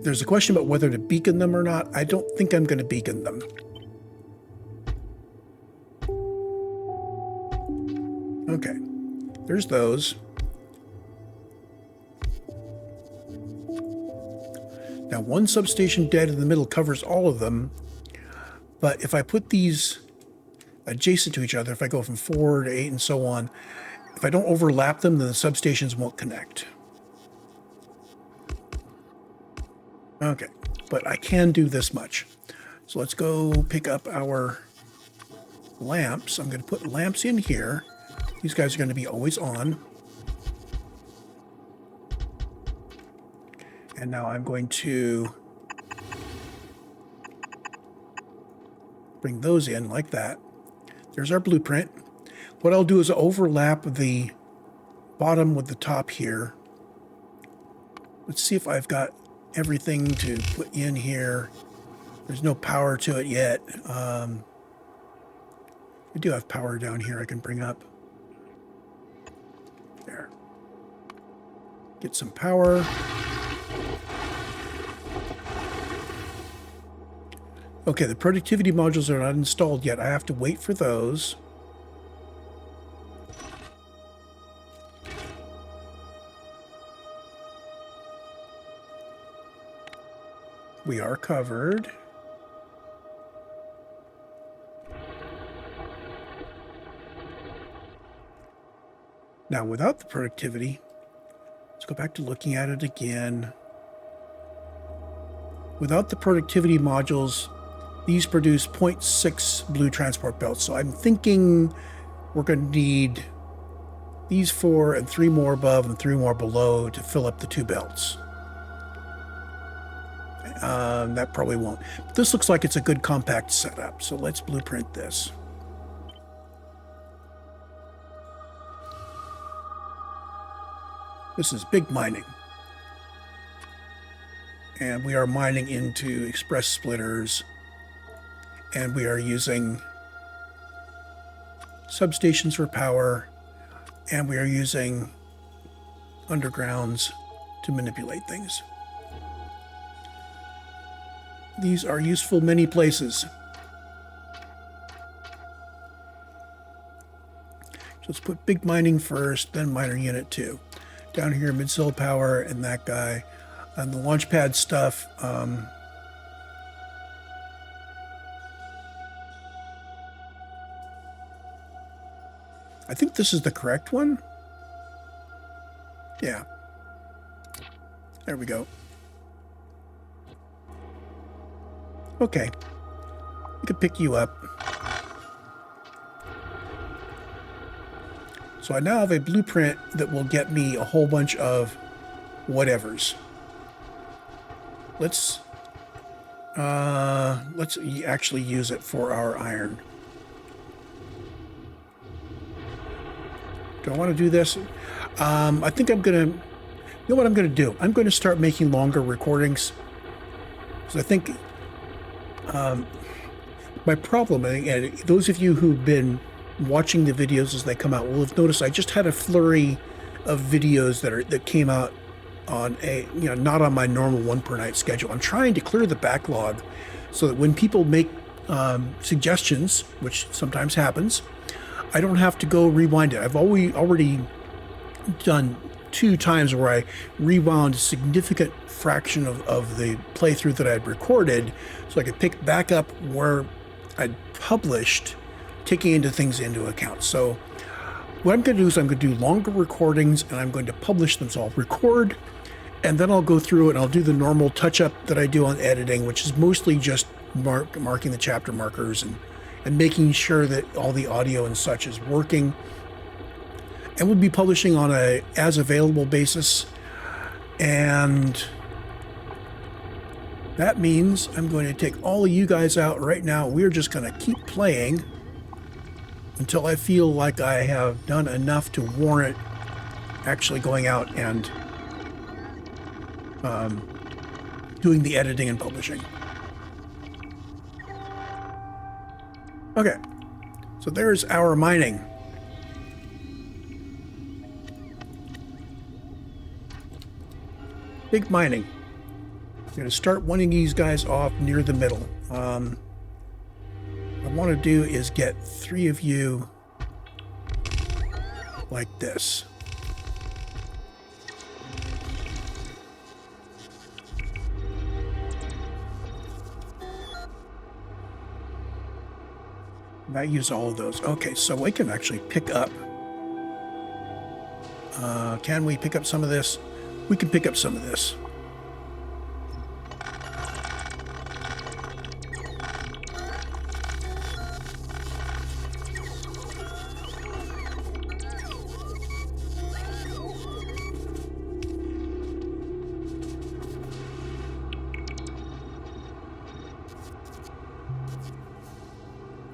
There's a question about whether to beacon them or not. I don't think I'm going to beacon them. Okay, there's those. Now, one substation dead in the middle covers all of them, but if I put these adjacent to each other, if I go from 4 to 8 and so on, if I don't overlap them, then the substations won't connect. Okay, but I can do this much. So let's go pick up our lamps. I'm going to put lamps in here. These guys are going to be always on. And now I'm going to bring those in like that. There's our blueprint. What I'll do is overlap the bottom with the top here. Let's see if I've got everything to put in here. There's no power to it yet. I do have power down here I can bring up. There. Get some power. Okay, the productivity modules are not installed yet. I have to wait for those. We are covered. Now, without the productivity, let's go back to looking at it again. Without the productivity modules, these produce 0.6 blue transport belts. So I'm thinking we're going to need these 4 and 3 more above and 3 more below to fill up the 2 belts. That probably won't. But this looks like it's a good compact setup. So let's blueprint this. This is big mining. And we are mining into express splitters. And we are using substations for power. And we are using undergrounds to manipulate things. These are useful many places. So let's put big mining first, then miner unit 2. Down here, mid-cell power and that guy. And the launch pad stuff. I think this is the correct one. Yeah. There we go. Okay. We can pick you up. So I now have a blueprint that will get me a whole bunch of whatevers. Let's actually use it for our iron. Do I want to do this? I think I'm going to... You know what I'm going to do? I'm going to start making longer recordings. So I think... my problem, and those of you who've been watching the videos as they come out will have noticed I just had a flurry of videos that came out on a, not on my normal 1 per night schedule. I'm trying to clear the backlog so that when people make suggestions, which sometimes happens, I don't have to go rewind it. I've already done 2 times where I rewound a significant fraction of the playthrough that I'd recorded, so I could pick back up where I'd published, taking things into account. So what I'm going to do is I'm going to do longer recordings, and I'm going to publish them. So I'll record, and then I'll go through and I'll do the normal touch-up that I do on editing, which is mostly just marking the chapter markers and making sure that all the audio and such is working. And we'll be publishing on a as available basis, and that means I'm going to take all of you guys out right now. We're just going to keep playing until I feel like I have done enough to warrant actually going out and doing the editing and publishing. Okay, so there's our mining. Big mining. I'm going to start one of these guys off near the middle. What I want to do is get 3 of you like this. And I use all of those. Okay, so we can actually pick up. Can we pick up some of this? We can pick up some of this.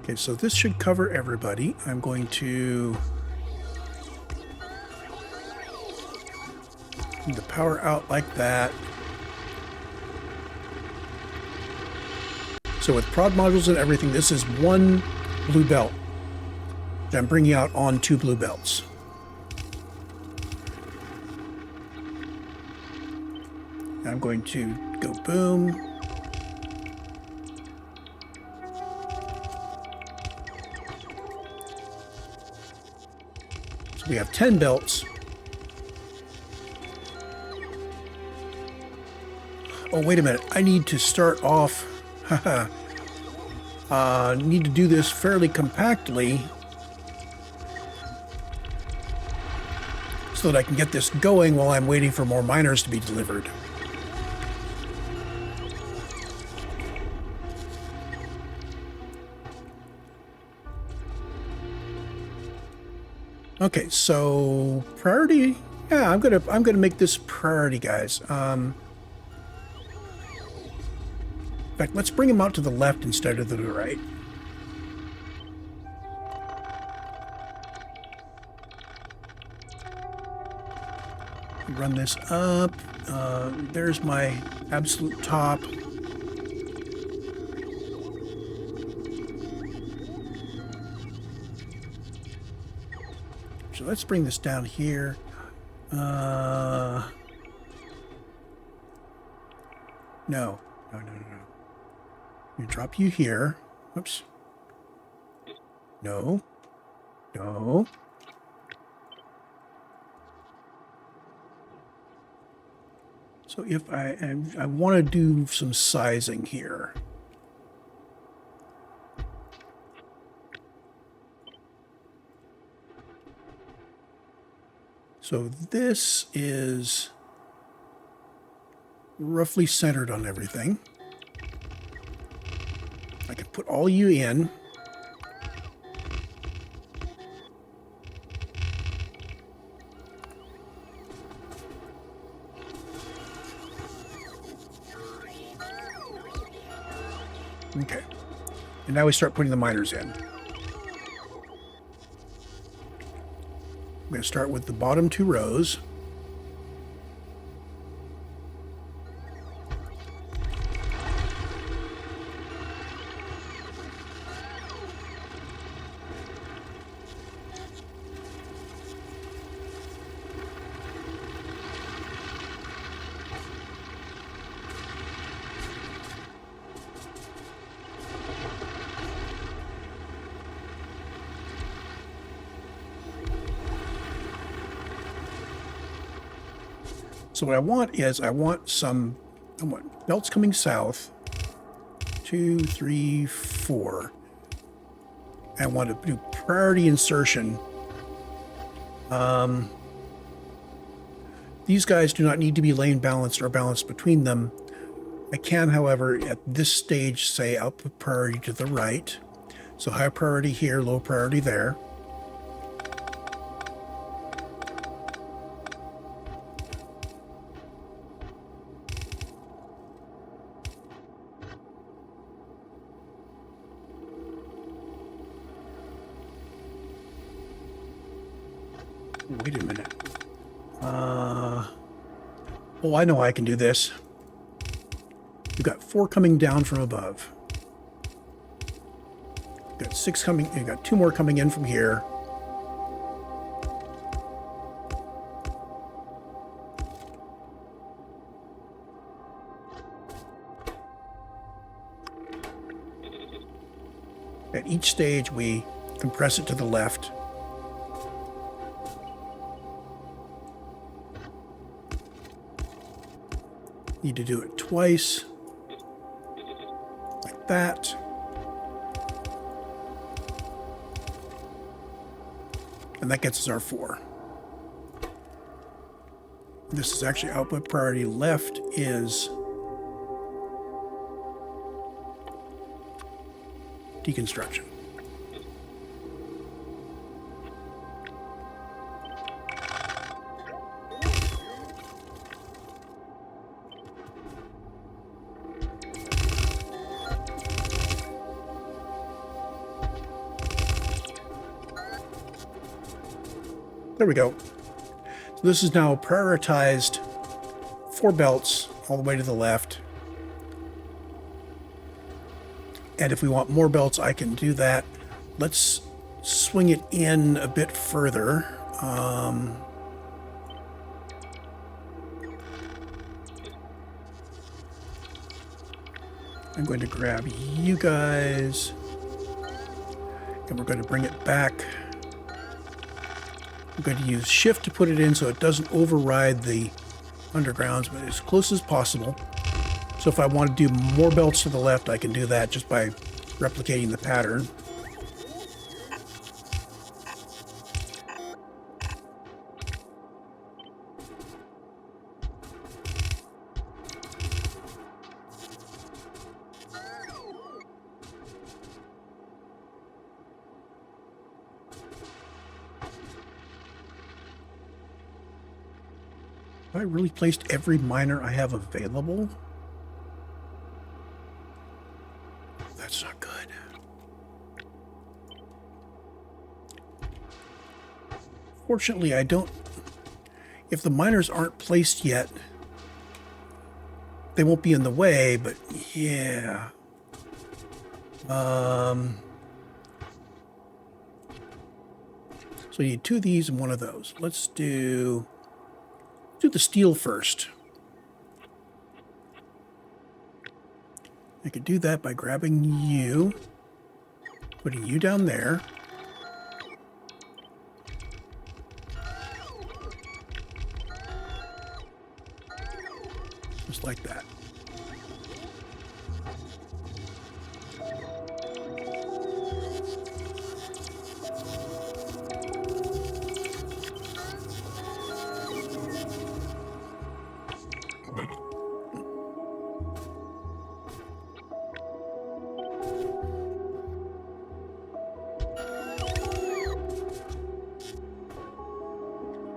Okay, so this should cover everybody. I'm going to need the power out like that. So with prod modules and everything, this is 1 blue belt that I'm bringing out on 2 blue belts. I'm going to go boom. So we have 10 belts. Oh, wait a minute. I need to start off. Need to do this fairly compactly so that I can get this going while I'm waiting for more miners to be delivered. Okay, so priority. Yeah, I'm gonna make this priority, guys. In fact, let's bring them out to the left instead of to the right. Run this up. There's my absolute top. So let's bring this down here. No. You drop you here. Oops. No. So if I want to do some sizing here. So this is roughly centered on everything. I can put all you in. Okay. And now we start putting the miners in. I'm going to start with the bottom 2 rows. So what I want is I want belts coming south. 2, 3, 4. I want to do priority insertion. These guys do not need to be lane balanced or balanced between them. I can, however, at this stage say output priority to the right. So high priority here, low priority there. Wait a minute. Oh, I know I can do this. We've got 4 coming down from above. We've got 6 coming. You've got 2 more coming in from here. At each stage, we compress it to the left. Need to do it twice, like that. And that gets us our 4. This is actually output priority left is deconstruction. There we go. So this is now prioritized 4 belts all the way to the left. And if we want more belts, I can do that. Let's swing it in a bit further. I'm going to grab you guys, and we're going to bring it back. I'm going to use shift to put it in so it doesn't override the undergrounds, but as close as possible. So if I want to do more belts to the left, I can do that just by replicating the pattern. Have I really placed every miner I have available? That's not good. Fortunately, I don't... If the miners aren't placed yet, they won't be in the way, but yeah. So you need 2 of these and 1 of those. Let's do the steel first. I could do that by grabbing you, putting you down there. Just like that.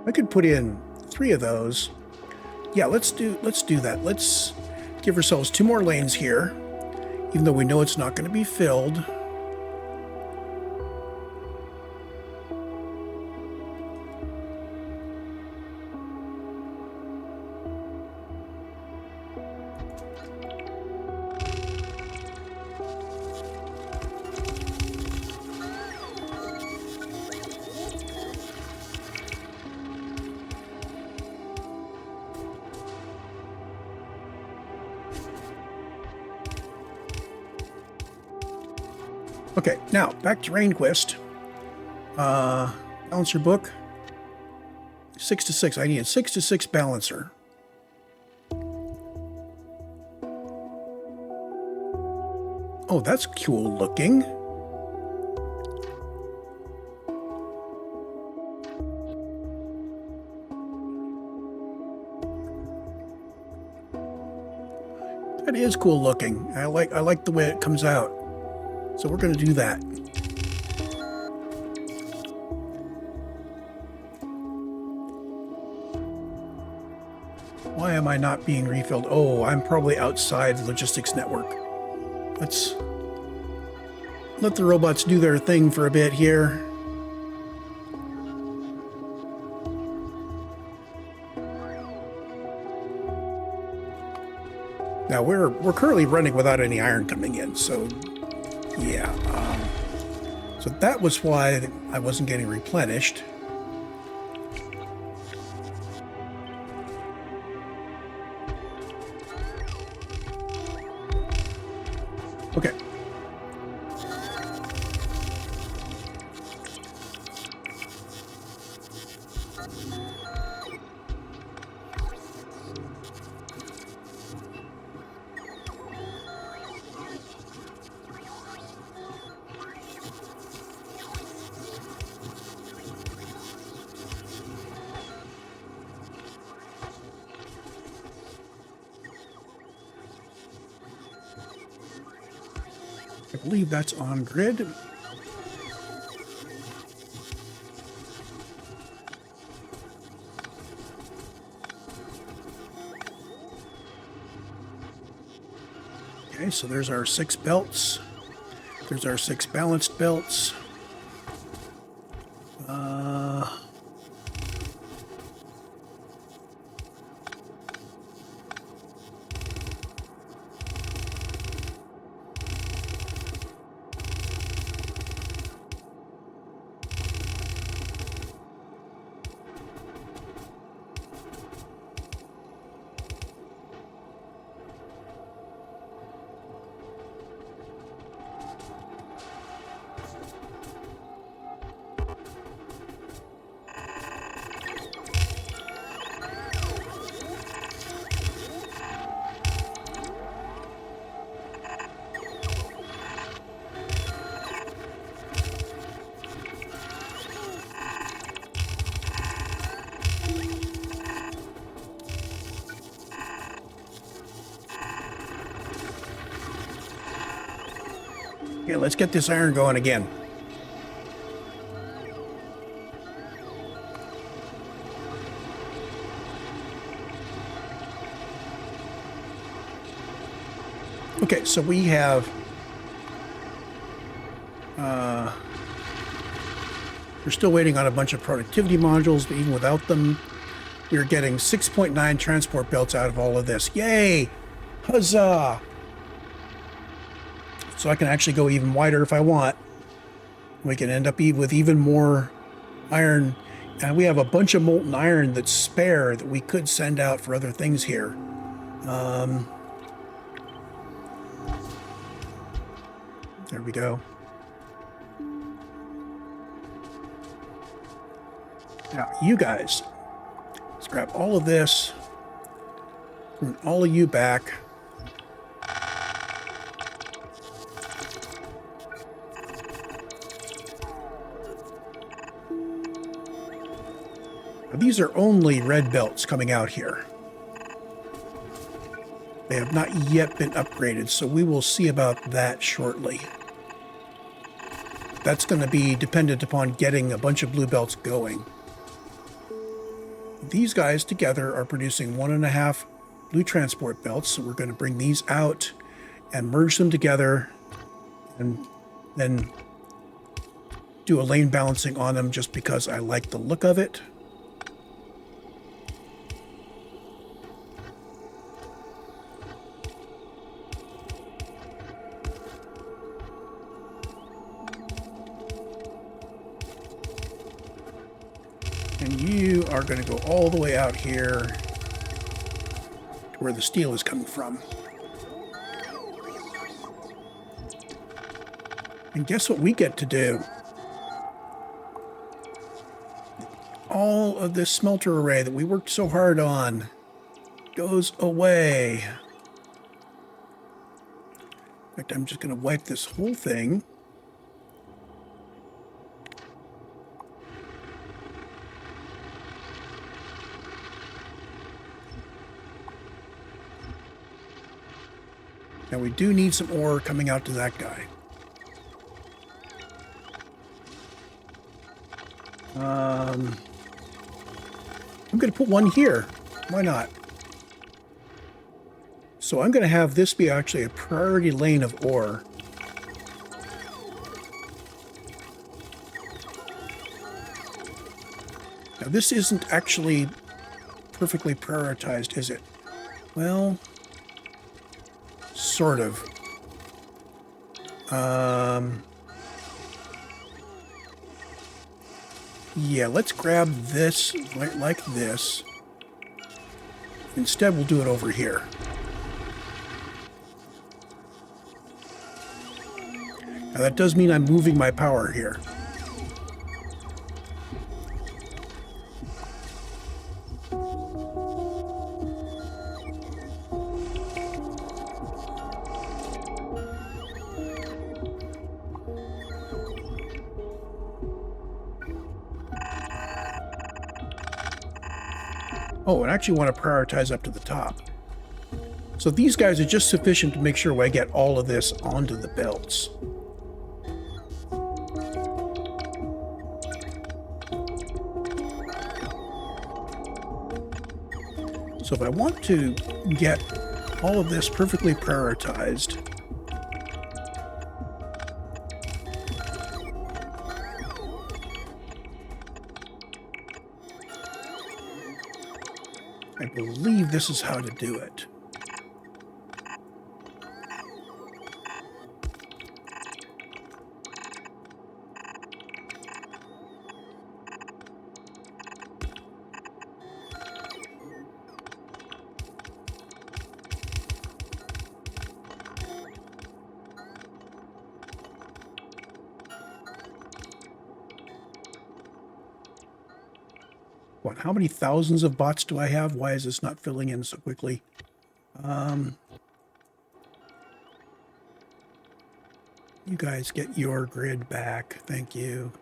I could put in 3 of those. Yeah, let's do that. Let's give ourselves 2 more lanes here, even though we know it's not going to be filled. Okay, now back to Rainquist. Balancer book. 6 to 6. I need a 6 to 6 balancer. Oh, that's cool looking. That is cool looking. I like the way it comes out. So we're going to do that. Why am I not being refilled? Oh, I'm probably outside the logistics network. Let's let the robots do their thing for a bit here. Now we're currently running without any iron coming in, so yeah. So that was why I wasn't getting replenished. Okay. I believe that's on grid. Okay, so there's our 6 belts. There's our 6 balanced belts. Okay, let's get this iron going again. Okay, so we have we're still waiting on a bunch of productivity modules, but even without them, we're getting 6.9 transport belts out of all of this. Yay! Huzzah! So I can actually go even wider if I want. We can end up with even more iron. And we have a bunch of molten iron that's spare that we could send out for other things here. There we go. Now, you guys, let's grab all of this, bring all of you back. Now, these are only red belts coming out here. They have not yet been upgraded, so we will see about that shortly. That's going to be dependent upon getting a bunch of blue belts going. These guys together are producing 1.5 blue transport belts, so we're going to bring these out and merge them together and then do a lane balancing on them just because I like the look of it. And you are going to go all the way out here to where the steel is coming from. And guess what we get to do? All of this smelter array that we worked so hard on goes away. fact, I'm just going to wipe this whole thing. Now we do need some ore coming out to that guy. I'm going to put one here. Why not? So I'm going to have this be actually a priority lane of ore. Now this isn't actually perfectly prioritized, is it? Well, sort of. Yeah, let's grab this like this. Instead, we'll do it over here. Now that does mean I'm moving my power here. Oh, and I actually want to prioritize up to the top. So these guys are just sufficient to make sure I get all of this onto the belts. So if I want to get all of this perfectly prioritized, I believe this is how to do it. What, how many thousands of bots do I have? Why is this not filling in so quickly? You guys get your grid back. Thank you.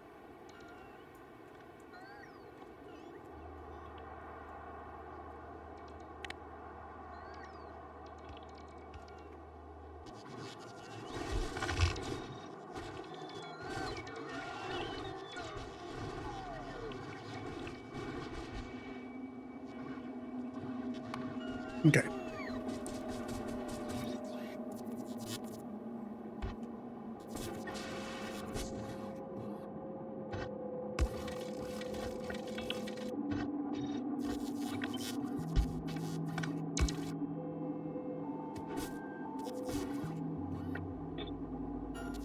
Okay.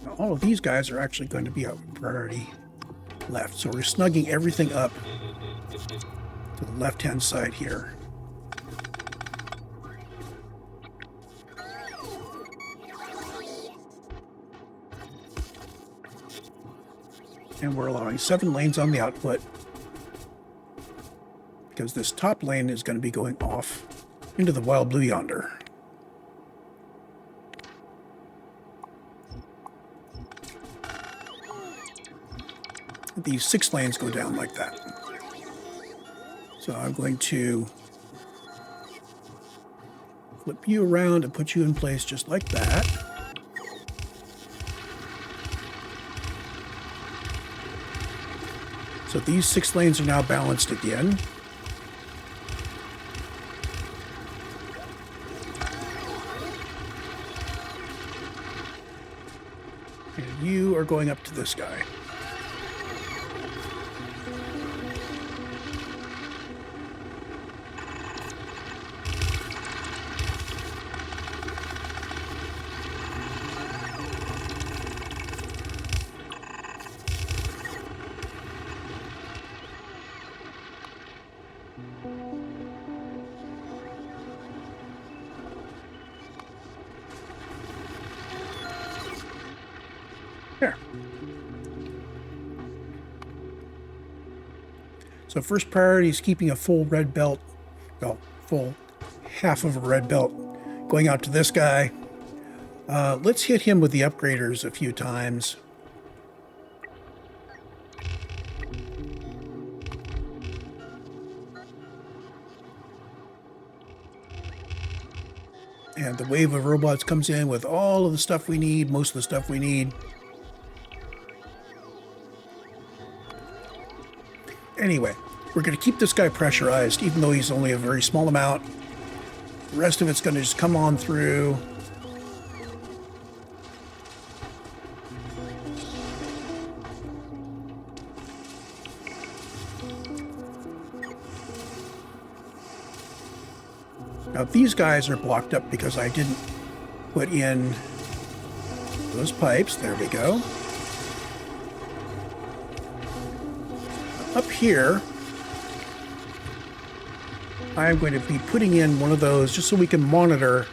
Now, all of these guys are actually going to be a priority left. So we're snugging everything up to the left-hand side here. And we're allowing 7 lanes on the output because this top lane is going to be going off into the wild blue yonder. These 6 lanes go down like that. So I'm going to flip you around and put you in place just like that. So these 6 lanes are now balanced again. And you are going up to this guy. There. So first priority is keeping a full red belt, well, full half of a red belt going out to this guy. Let's hit him with the upgraders a few times. And the wave of robots comes in with all of the stuff we need, most of the stuff we need. Anyway, we're going to keep this guy pressurized, even though he's only a very small amount. The rest of it's going to just come on through. Now, these guys are blocked up because I didn't put in those pipes. There we go. Up here, I am going to be putting in one of those just so we can monitor.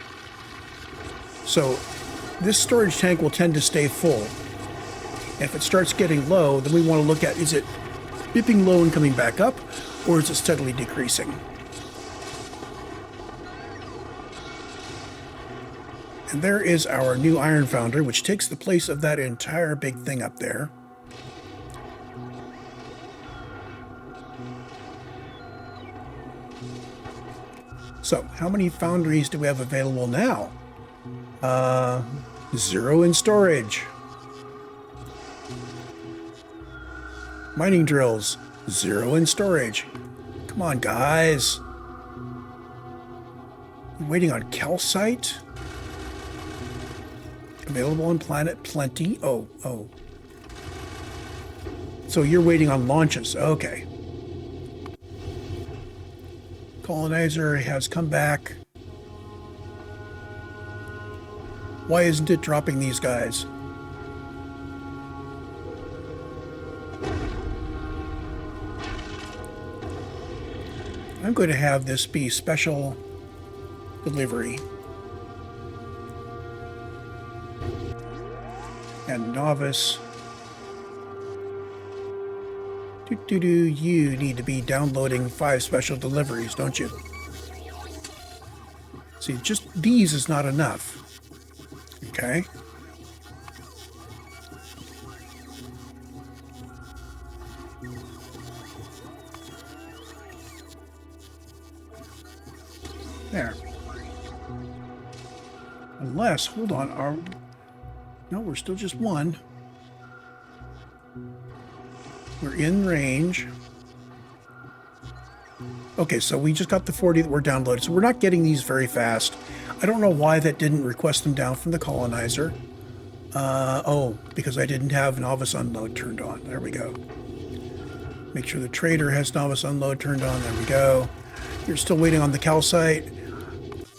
So this storage tank will tend to stay full. And if it starts getting low, then we want to look at, is it dipping low and coming back up, or is it steadily decreasing? And there is our new iron foundry, which takes the place of that entire big thing up there. So, how many foundries do we have available now? 0 in storage. Mining drills, 0 in storage. Come on, guys. I'm waiting on calcite. Available on planet plenty. Oh. So you're waiting on launches. Okay. Colonizer has come back. Why isn't it dropping these guys? I'm going to have this be special delivery. And Nauvis. You need to be downloading 5 special deliveries, don't you? See, just these is not enough. Okay. There. Unless, hold on, no, we're still just 1. We're in range. Okay, so we just got the 40 that were downloaded, so we're not getting these very fast. I don't know why that didn't request them down from the colonizer. Oh, because I didn't have Nauvis unload turned on. There we go. Make sure the trader has Nauvis unload turned on. There we go. You're still waiting on the calcite.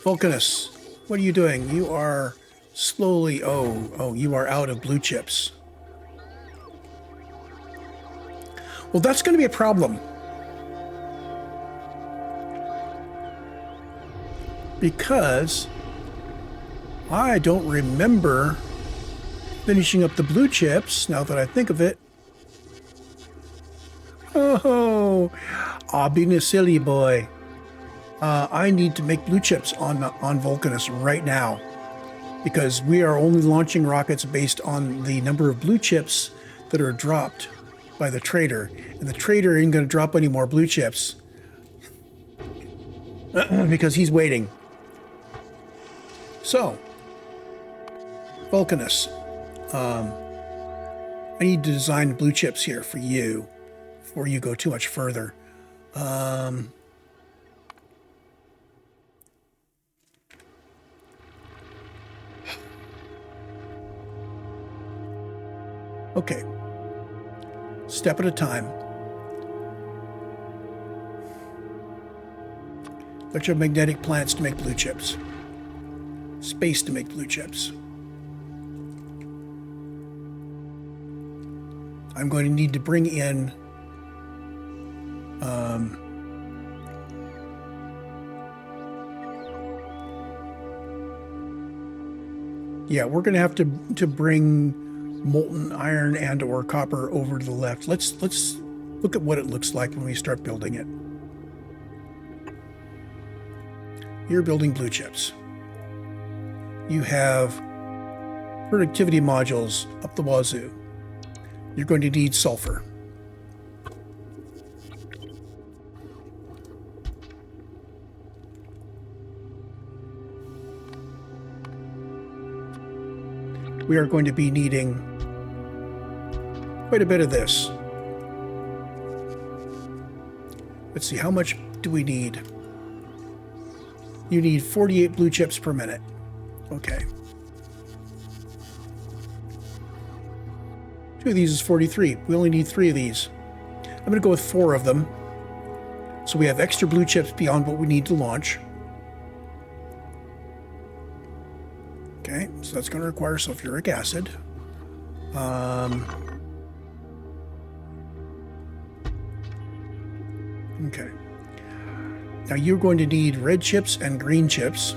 Vulcanus, what are you doing? You are slowly... Oh, you are out of blue chips. Well, that's going to be a problem. Because I don't remember finishing up the blue chips, now that I think of it. Oh, I'll be a silly boy. I need to make blue chips on Volcanus right now. Because we are only launching rockets based on the number of blue chips that are dropped by the trader, and the trader ain't going to drop any more blue chips because he's waiting. So, Vulcanus, I need to design blue chips here for you before you go too much further. Okay. Step at a time. Electromagnetic plants to make blue chips. Space to make blue chips. I'm going to need to bring in yeah, we're going to have to bring molten iron and or copper over to the left. Let's look at what it looks like when we start building it. You're building blue chips. You have Productivity modules up the wazoo. You're going to need sulfur. We are going to be needing quite a bit of this. Let's see, how much do we need? You need 48 blue chips per minute. Okay. 2 of these is 43. We only need 3 of these. I'm going to go with 4 of them. So we have extra blue chips beyond what we need to launch. Okay, so that's going to require sulfuric acid. Okay. Now you're going to need red chips and green chips.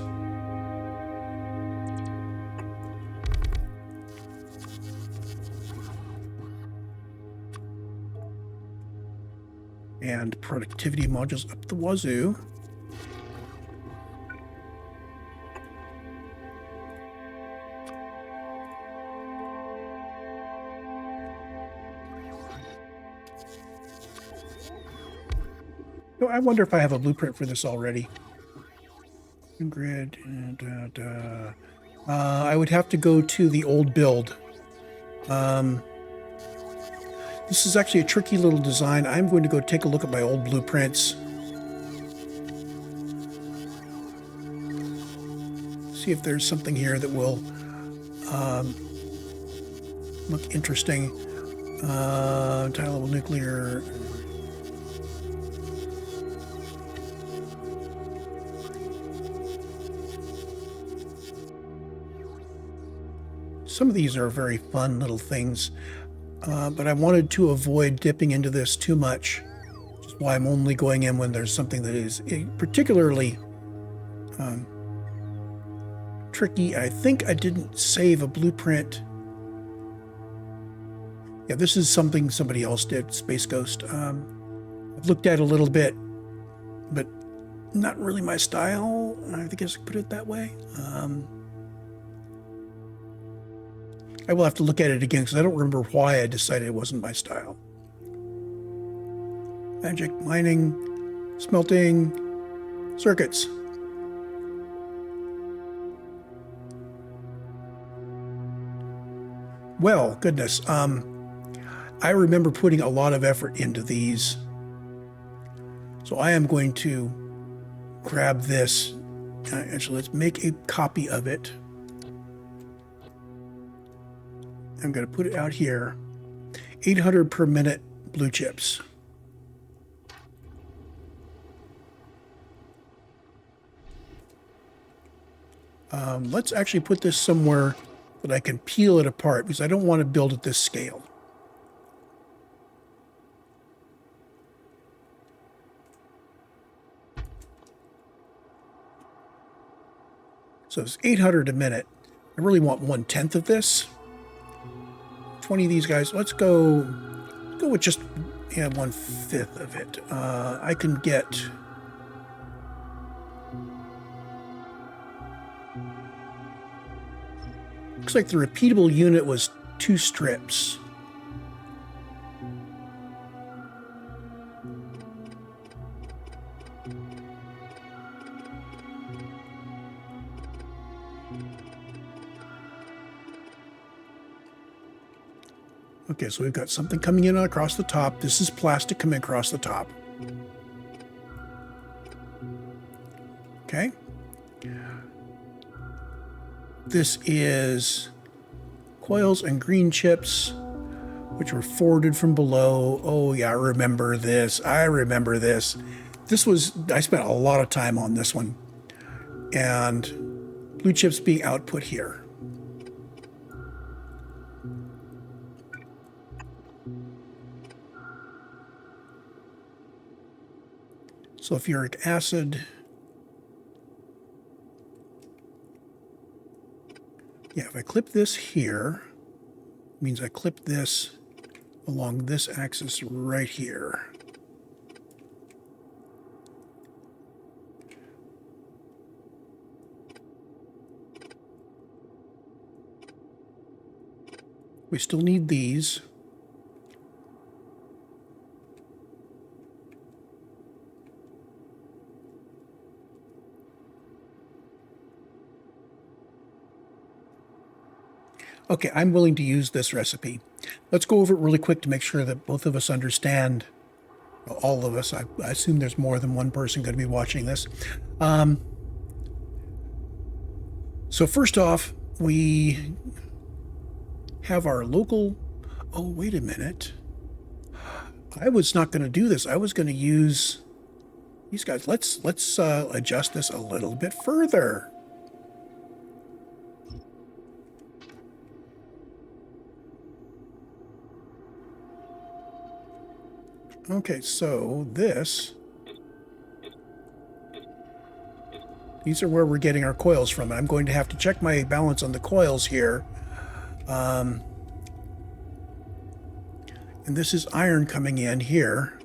And productivity modules up the wazoo. I wonder if I have a blueprint for this already. Grid and I would have to go to the old build. This is actually a tricky little design. I'm going to go take a look at my old blueprints. See if there's something here that will look interesting. Tile level nuclear. Some of these are very fun little things, but I wanted to avoid dipping into this too much, which is why I'm only going in when there's something that is particularly tricky. I think I didn't save a blueprint. Yeah, this is something somebody else did, Space Ghost. I've looked at it a little bit, but not really my style. I guess I put it that way. I will have to look at it again because I don't remember why I decided it wasn't my style. Magic, mining, smelting, circuits. Well, goodness. I remember putting a lot of effort into these. So I am going to grab this. Actually, let's make a copy of it. I'm going to put it out here. 800 per minute blue chips. Let's actually put this somewhere that I can peel it apart because I don't want to build at this scale. So it's 800 a minute. I really want 1/10 of this. 20 of these guys. Let's go with just 1/5 of it. I can get. Looks like the repeatable unit was 2 strips. Okay, so we've got something coming in across the top. This is plastic coming across the top. Okay. This is coils and green chips, which were forwarded from below. Oh yeah, I remember this. I remember this. I spent a lot of time on this one. And blue chips being output here. Sulfuric acid. Yeah, if I clip this here, it means I clip this along this axis right here. We still need these. Okay, I'm willing to use this recipe. Let's go over it really quick to make sure that both of us understand. Well, all of us. I assume there's more than one person going to be watching this. So first off, we have our local... Oh, wait a minute. I was not going to do this. I was going to use these guys. Let's adjust this a little bit further. Okay, so these are where we're getting our coils from. I'm going to have to check my balance on the coils here. And this is iron coming in here.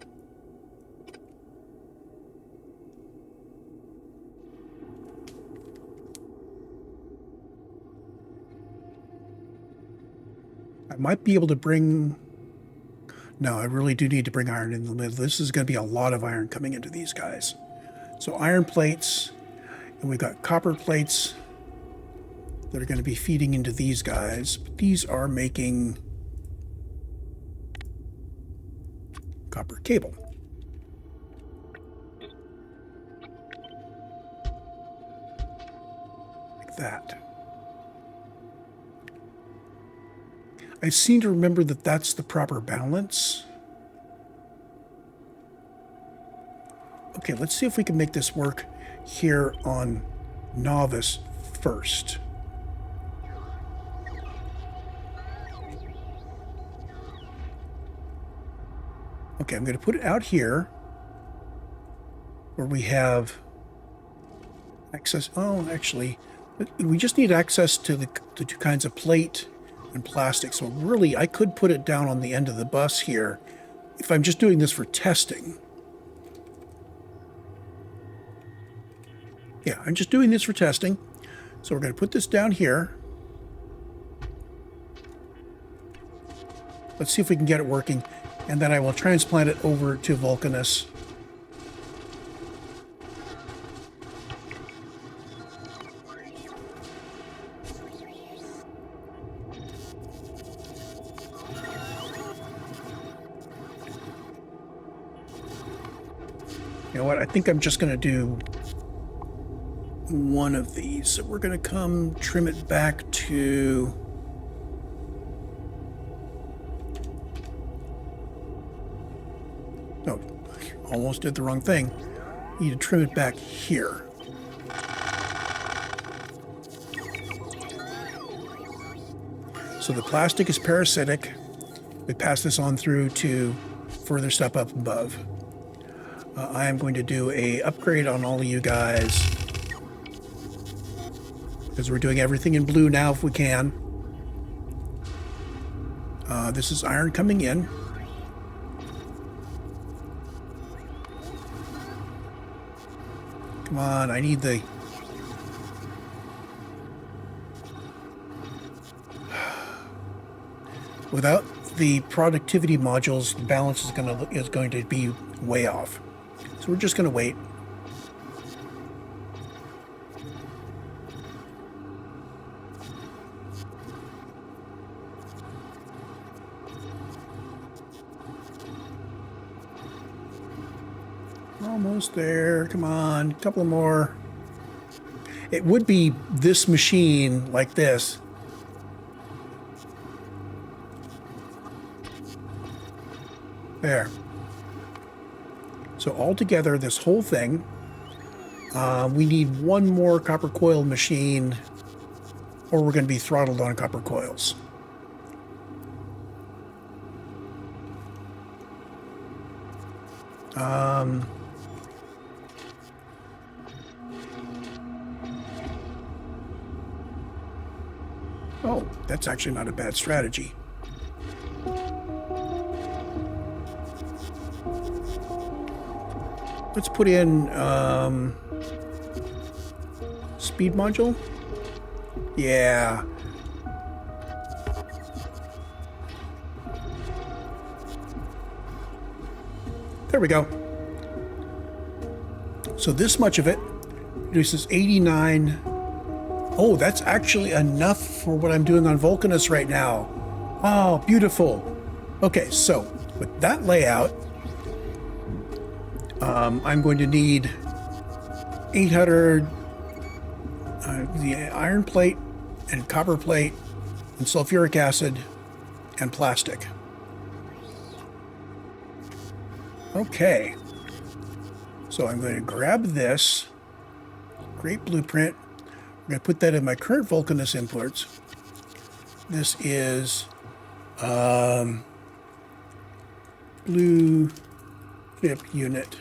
I might be able to bring... No, I really do need to bring iron in the middle. This is going to be a lot of iron coming into these guys. So iron plates, and we've got copper plates that are going to be feeding into these guys. But these are making copper cable. Like that. I seem to remember that that's the proper balance. Okay, let's see if we can make this work here on Nauvis first. Okay, I'm going to put it out here where we have access. Oh, actually, we just need access to the two kinds of plate and plastic. So really, I could put it down on the end of the bus here if I'm just doing this for testing. Yeah, I'm just doing this for testing. So we're going to put this down here. Let's see if we can get it working. And then I will transplant it over to Vulcanus. You know what? I think I'm just going to do one of these. So we're going to come trim it back to... No, almost did the wrong thing. Need to trim it back here. So the plastic is parasitic. We pass this on through to further stuff up above. I am going to do a upgrade on all of you guys because we're doing everything in blue now if we can. This is iron coming in. Come on, I need the... Without the productivity modules, the balance is going to be way off. So we're just going to wait. Almost there. Come on. A couple more. It would be this machine like this. There. So altogether, this whole thing, we need one more copper coil machine, or we're going to be throttled on copper coils. Oh, that's actually not a bad strategy. Let's put in speed module. Yeah. There we go. So this much of it produces 89. Oh, that's actually enough for what I'm doing on Vulcanus right now. Oh, beautiful. Okay, so with that layout, I'm going to need 800 the iron plate and copper plate and sulfuric acid and plastic. Okay, so I'm going to grab this great blueprint. I'm going to put that in my current Volcanus imports. This is blue chip unit.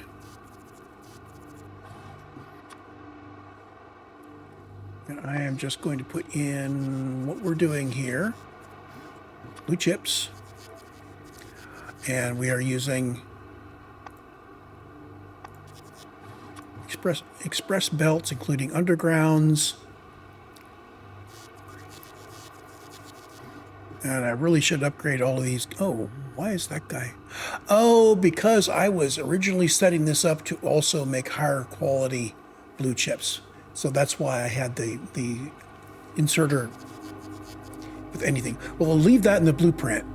And I am just going to put in what we're doing here. Blue chips. And we are using express belts, including undergrounds. And I really should upgrade all of these. Oh, why is that guy? Oh, because I was originally setting this up to also make higher quality blue chips. So that's why I had the inserter with anything. Well, we'll leave that in the blueprint.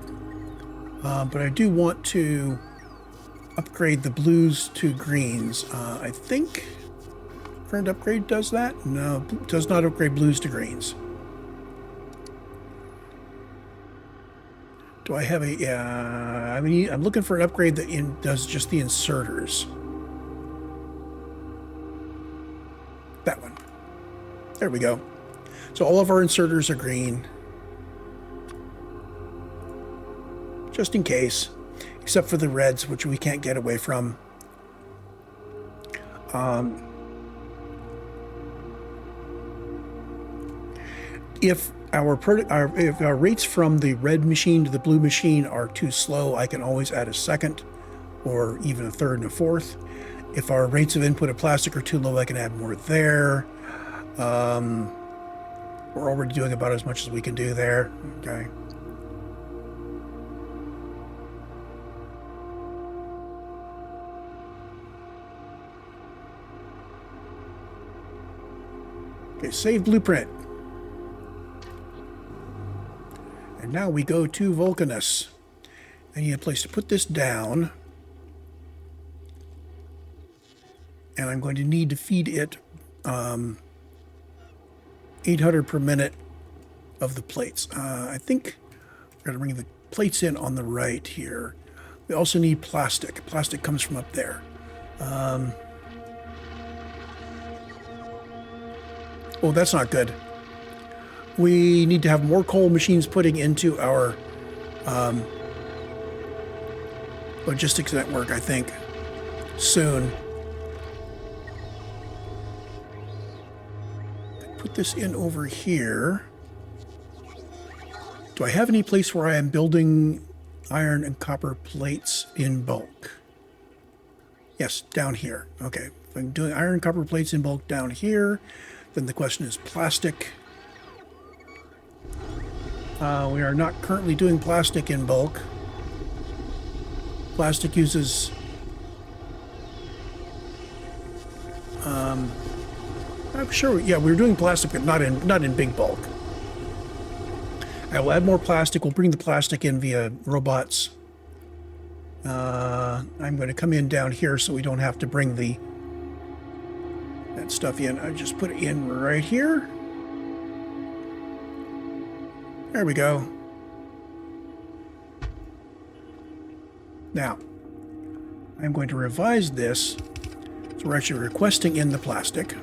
But I do want to upgrade the blues to greens. I think current upgrade does that. No, does not upgrade blues to greens. Do I have a? I mean, I'm looking for an upgrade that does just the inserters. That one. There we go. So all of our inserters are green, just in case, except for the reds, which we can't get away from. If our rates from the red machine to the blue machine are too slow, I can always add a second or even a third and a fourth. If our rates of input of plastic are too low, I can add more there. We're already doing about as much as we can do there. Okay. Okay, save blueprint. And now we go to Volcanus. I need a place to put this down. And I'm going to need to feed it 800 per minute of the plates. I think we're going to bring the plates in on the right here. We also need plastic. Plastic comes from up there. Oh, that's not good. We need to have more coal machines putting into our logistics network, I think, soon. Put this in over here. Do I have any place where I am building iron and copper plates in bulk? Yes, down here. Okay, if I'm doing iron and copper plates in bulk down here, then the question is plastic. We are not currently doing plastic in bulk. Plastic uses I'm sure, yeah, we're doing plastic, but not in big bulk. I will add more plastic. We'll bring the plastic in via robots. I'm going to come in down here so we don't have to bring that stuff in. I just put it in right here. There we go. Now, I'm going to revise this. So we're actually requesting in the plastic.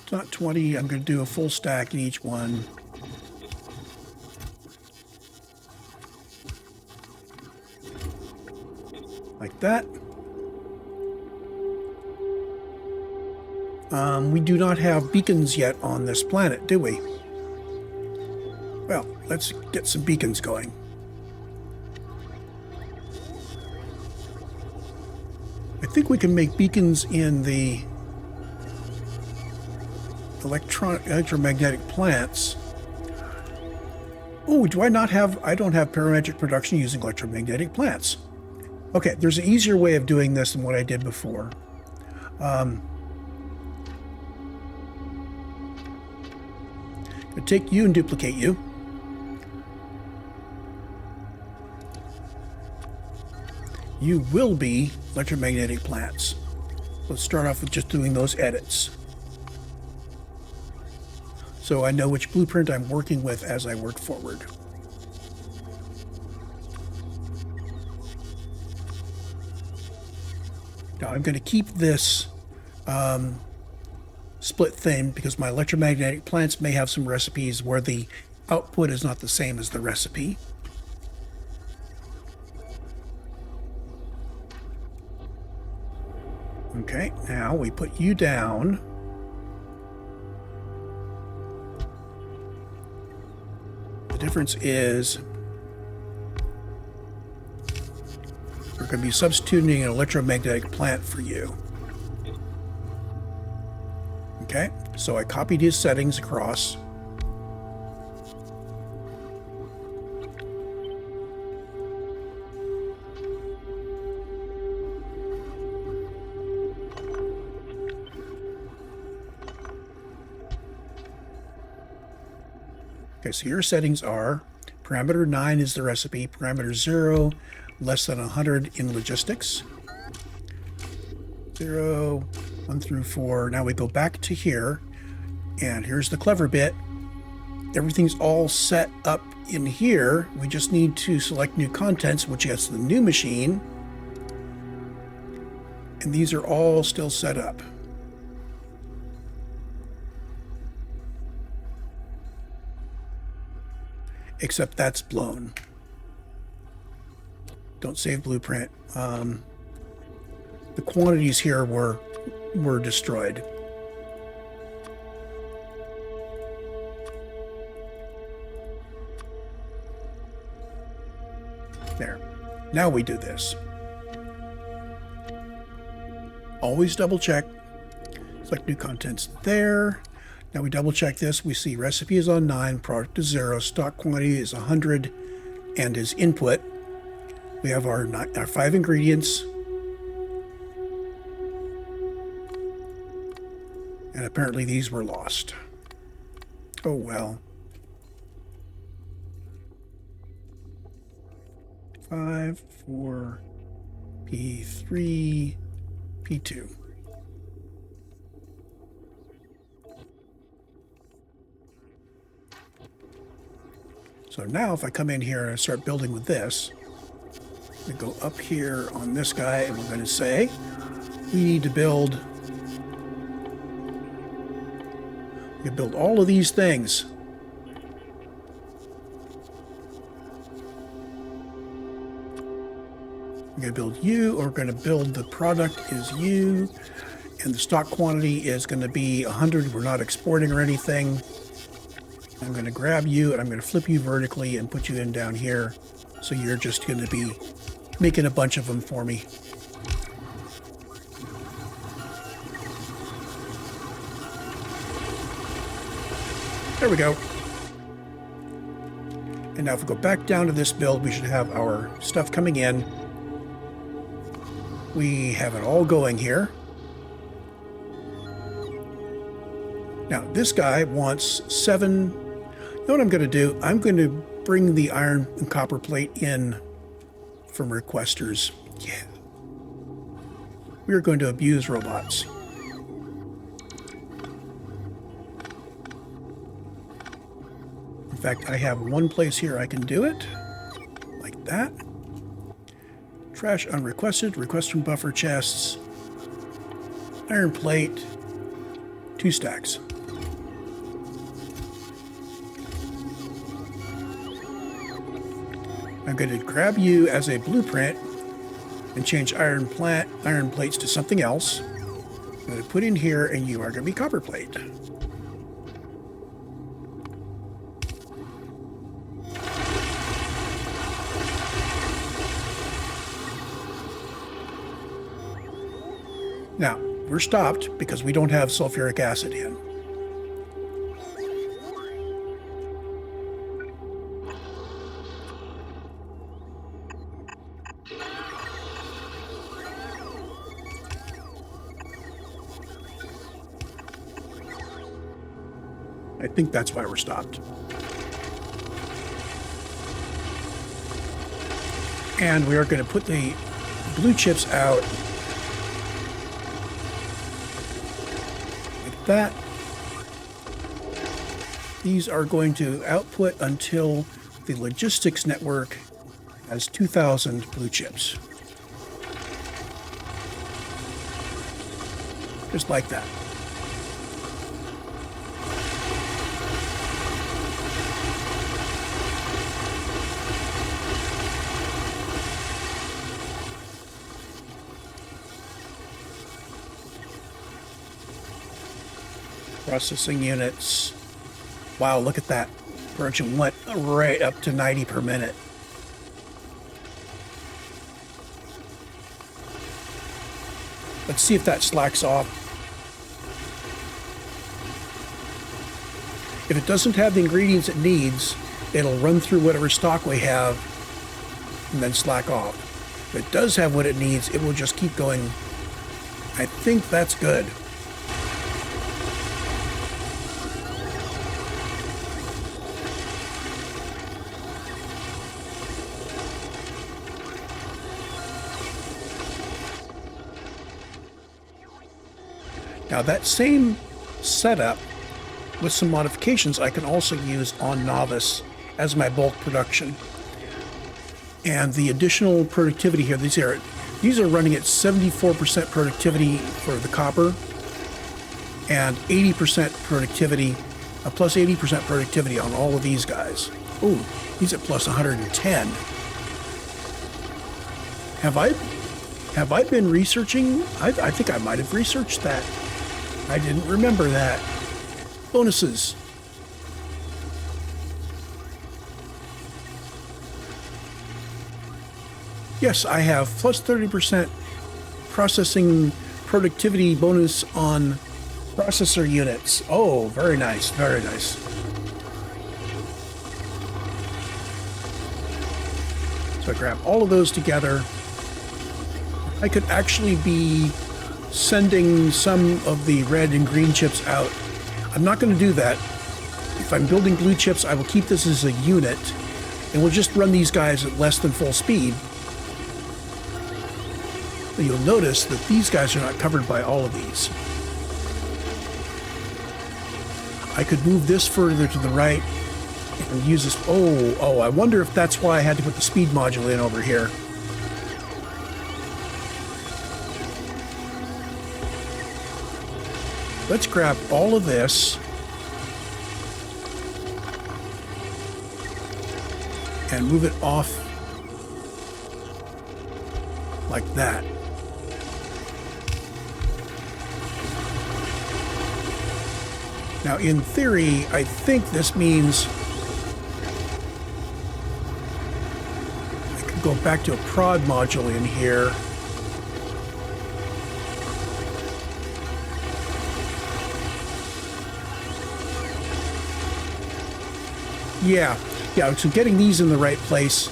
It's not 20. I'm going to do a full stack in each one. Like that. We do not have beacons yet on this planet, do we? Well, let's get some beacons going. I think we can make beacons in the electromagnetic plants. Oh, do I not have... I don't have parametric production using electromagnetic plants. Okay, there's an easier way of doing this than what I did before. I'll take you and duplicate you. You will be electromagnetic plants. Let's start off with just doing those edits, so I know which blueprint I'm working with as I work forward. Now I'm going to keep this split thing because my electromagnetic plants may have some recipes where the output is not the same as the recipe. Okay, now we put you down. The difference is we're going to be substituting an electromagnetic plant for you. Okay, so I copied his settings across. Okay, so your settings are parameter 9 is the recipe, parameter 0, less than 100 in logistics. 0, 1 through 4. Now we go back to here, and here's the clever bit. Everything's all set up in here. We just need to select new contents, which gets the new machine. And these are all still set up. Except that's blown. Don't save blueprint. The quantities here were destroyed. There. Now we do this. Always double check. Select new contents there. Now we double check this. We see recipe is on 9, product is 0, stock quantity is 100, and his input. We have our 5 ingredients. And apparently these were lost. Oh well. 5, 4, P3, P2. So now if I come in here and start building with this, we go up here on this guy and we're going to say we need to build, we can build all of these things. We're going to build you, or we're going to build the product is you, and the stock quantity is going to be 100. We're not exporting or anything. I'm going to grab you and I'm going to flip you vertically and put you in down here. So you're just going to be making a bunch of them for me. There we go. And now if we go back down to this build, we should have our stuff coming in. We have it all going here. Now this guy wants 7. You know what I'm going to do? I'm going to bring the iron and copper plate in from requesters. Yeah. We are going to abuse robots. In fact, I have one place here I can do it. Like that. Trash unrequested. Request from buffer chests. Iron plate. 2 stacks. I'm going to grab you as a blueprint and change iron plates to something else. I'm going to put in here, and you are going to be copper plate. Now, we're stopped because we don't have sulfuric acid in. I think that's why we're stopped. And we are going to put the blue chips out like that. These are going to output until the logistics network has 2,000 blue chips. Just like that. Processing units. Wow, look at that. Production went right up to 90 per minute. Let's see if that slacks off. If it doesn't have the ingredients it needs, it'll run through whatever stock we have and then slack off. If it does have what it needs, it will just keep going. I think that's good. Now that same setup with some modifications I can also use on Nauvis as my bulk production. And the additional productivity here, these are running at 74% productivity for the copper and 80% productivity, plus 80% productivity on all of these guys. Ooh, he's at plus 110. Have I been researching? I think I might have researched that. I didn't remember that. Bonuses. Yes, I have plus 30% processing productivity bonus on processor units. Oh, very nice, very nice. So I grab all of those together. I could actually be sending some of the red and green chips out. I'm not going to do that. If I'm building blue chips, I will keep this as a unit, and we'll just run these guys at less than full speed. But you'll notice that these guys are not covered by all of these. I could move this further to the right and use this. Oh, I wonder if that's why I had to put the speed module in over here. Let's grab all of this and move it off like that. Now, in theory, I think this means I could go back to a prod module in here. Yeah, so getting these in the right place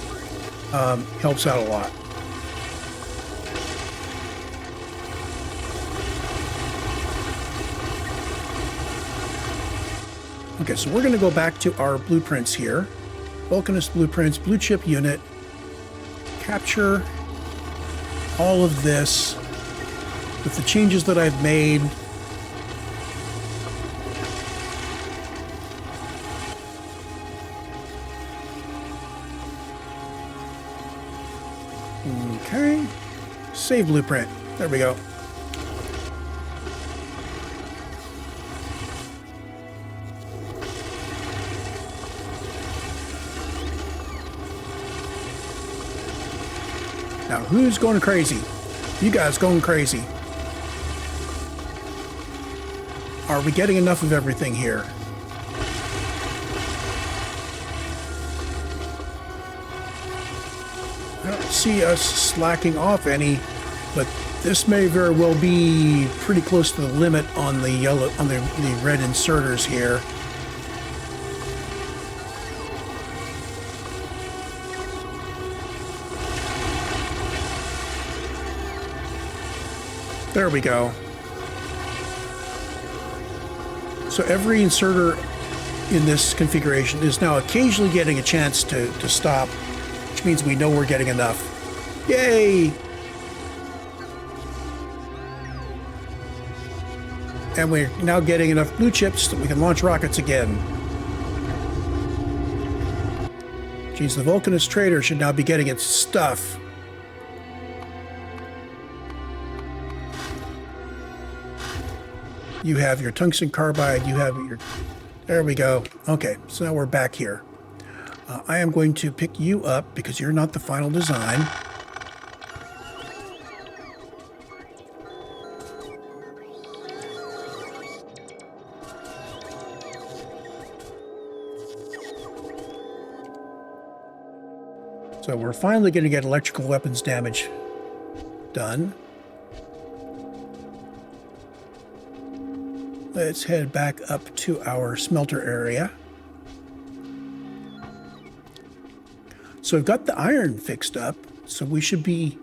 helps out a lot. Okay, so we're going to go back to our blueprints here. Vulcanus blueprints, blue chip unit, capture all of this with the changes that I've made. Okay, save blueprint. There we go. Now, who's going crazy? You guys going crazy. Are we getting enough of everything here? I don't see us slacking off any, but this may very well be pretty close to the limit on the yellow, on the red inserters here. There we go. So every inserter in this configuration is now occasionally getting a chance to stop, which means we know we're getting enough. Yay! And we're now getting enough blue chips that we can launch rockets again. Geez, the Vulcanus trader should now be getting its stuff. You have your tungsten carbide, you have your... There we go. Okay, so now we're back here. I am going to pick you up because you're not the final design. So we're finally going to get electrical weapons damage done. Let's head back up to our smelter area. So we've got the iron fixed up, so we should be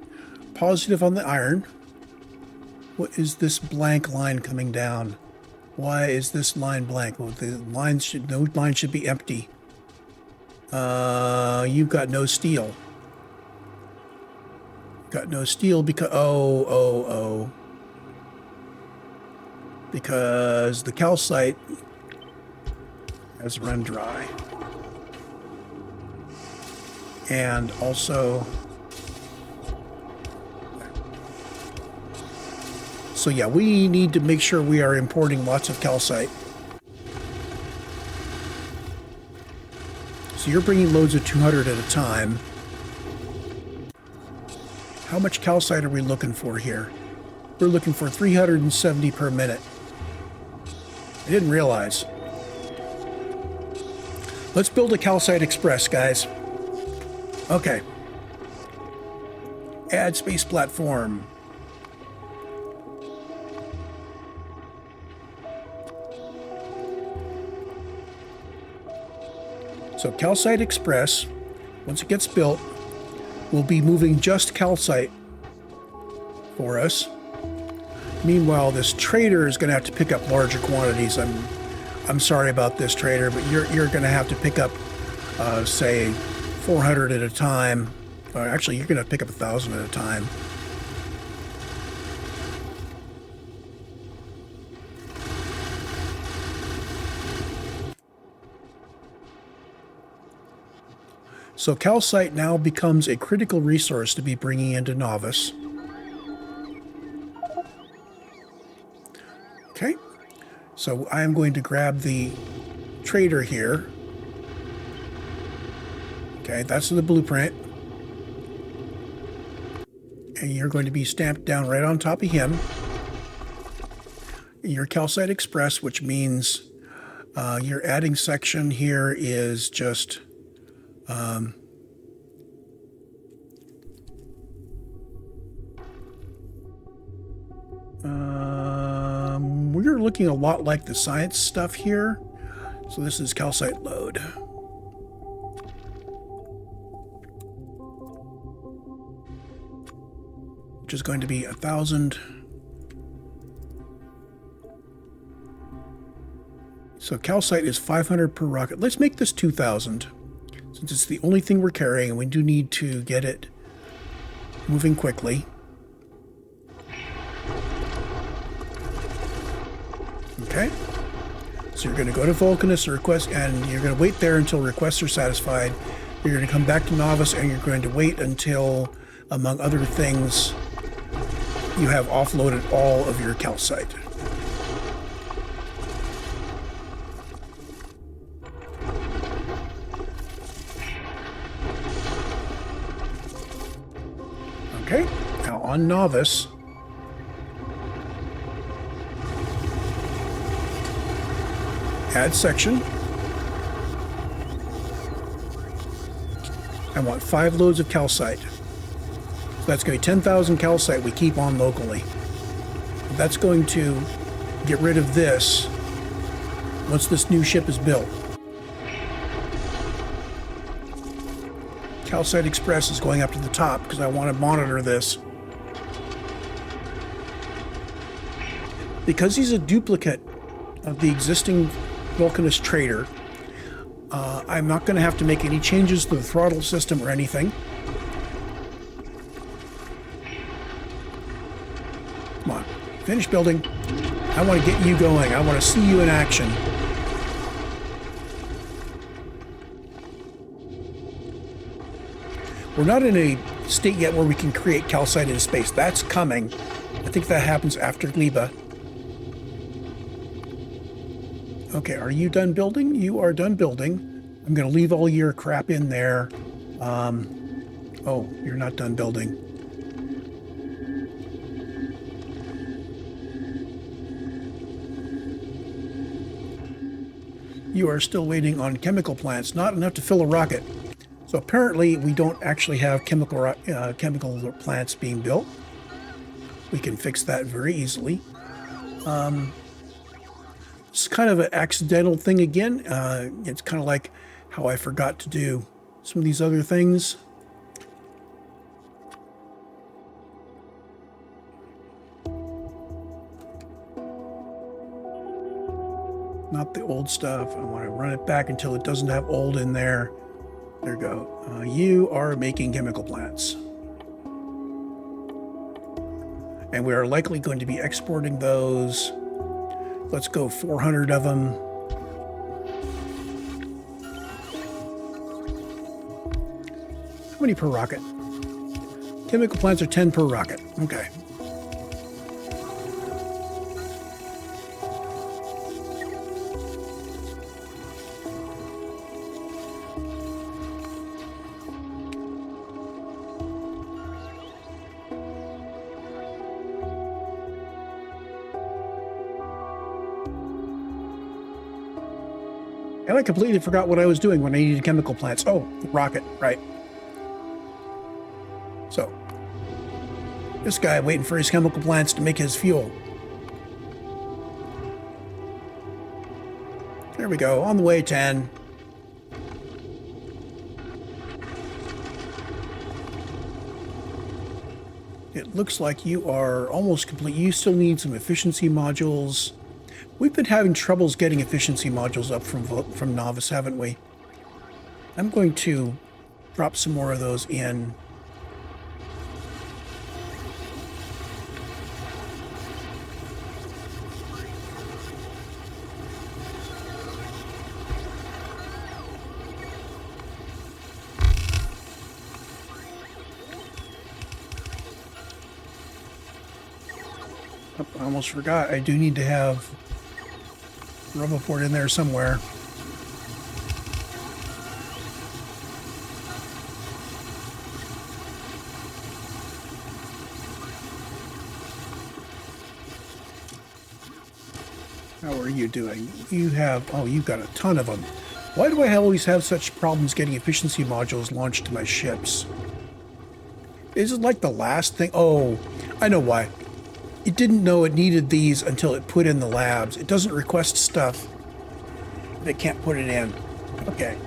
positive on the iron. What is this blank line coming down? Why is this line blank? Well, the lines should, no line should be empty. You've got no steel. Got no steel because, because the calcite has run dry. And also, so yeah, we need to make sure we are importing lots of calcite. So you're bringing loads of 200 at a time. How much calcite are we looking for here? We're looking for 370 per minute. I didn't realize. Let's build a calcite express, guys. Okay. Add space platform. So Calcite Express, once it gets built, will be moving just calcite for us. Meanwhile, this trader is going to have to pick up larger quantities. I'm sorry about this, trader, but you're going to have to pick up, say, 400 at a time. Or actually, you're going to pick up 1,000 at a time. So calcite now becomes a critical resource to be bringing into Nauvis. Okay, so I am going to grab the trader here. Okay, that's the blueprint. And you're going to be stamped down right on top of him. Your Calcite Express, which means your adding section here is just... we're looking a lot like the science stuff here. So this is calcite load. Which is going to be 1,000. So calcite is 500 per rocket. Let's make this 2,000. Since it's the only thing we're carrying, and we do need to get it moving quickly. Okay. So you're going to go to Volcanus request, and you're going to wait there until requests are satisfied. You're going to come back to Nauvis, and you're going to wait until, among other things, you have offloaded all of your calcite. Okay, now on Nauvis, add section. I want 5 loads of calcite. So that's going to be 10,000 calcite we keep on locally. That's going to get rid of this once this new ship is built. Calcite Express is going up to the top because I want to monitor this. Because he's a duplicate of the existing Vulcanus trader, I'm not going to have to make any changes to the throttle system or anything. Come on, finish building. I want to get you going. I want to see you in action. We're not in a state yet where we can create calcite in space. That's coming. I think that happens after Liba. Okay, are you done building? You are done building. I'm going to leave all your crap in there. Oh, you're not done building. You are still waiting on chemical plants. Not enough to fill a rocket. So apparently we don't actually have chemical plants being built. We can fix that very easily. It's kind of an accidental thing again. It's kind of like how I forgot to do some of these other things. Not the old stuff. I want to run it back until it doesn't have old in there. There we go. You are making chemical plants. And we are likely going to be exporting those. Let's go 400 of them. How many per rocket? Chemical plants are 10 per rocket. Okay. And I completely forgot what I was doing when I needed chemical plants. Oh, the rocket, right. So, this guy waiting for his chemical plants to make his fuel. There we go, on the way, 10. It looks like you are almost complete. You still need some efficiency modules. We've been having troubles getting efficiency modules up from Nauvis, haven't we? I'm going to drop some more of those in. Oh, I almost forgot. I do need to have rubber port in there somewhere. How are you doing? You have, oh, you've got a ton of them. Why do I always have such problems getting efficiency modules launched to my ships? Is it like the last thing? Oh, I know why. It didn't know it needed these until it put in the labs. It doesn't request stuff that it can't put it in. Okay,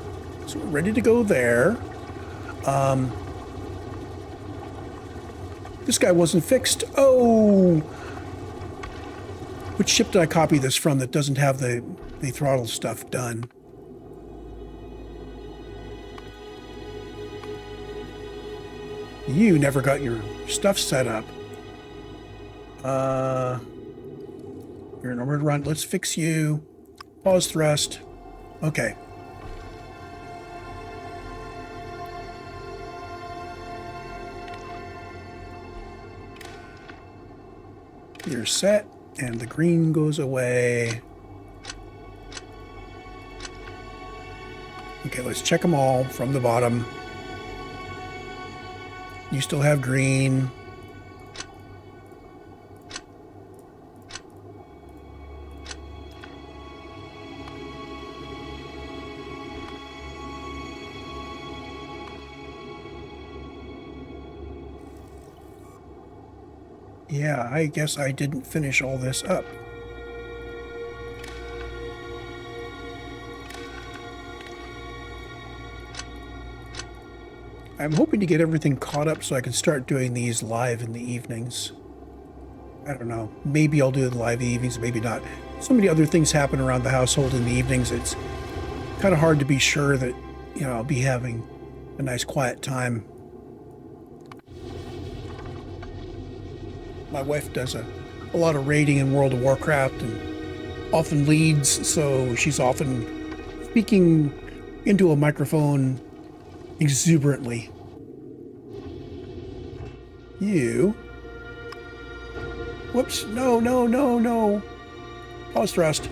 so we're ready to go there. This guy wasn't fixed. Oh! Which ship did I copy this from that doesn't have the throttle stuff done? You never got your stuff set up. You're in order to run. Let's fix you. Pause thrust. Okay. You're set, and the green goes away. Okay, let's check them all from the bottom. You still have green. Yeah, I guess I didn't finish all this up. I'm hoping to get everything caught up so I can start doing these live in the evenings. I don't know. Maybe I'll do it live in the evenings, maybe not. So many other things happen around the household in the evenings. It's kind of hard to be sure that, you know, I'll be having a nice quiet time. My wife does a lot of raiding in World of Warcraft and often leads, so she's often speaking into a microphone exuberantly. You. Whoops. No, no, no, no. Pause thrust.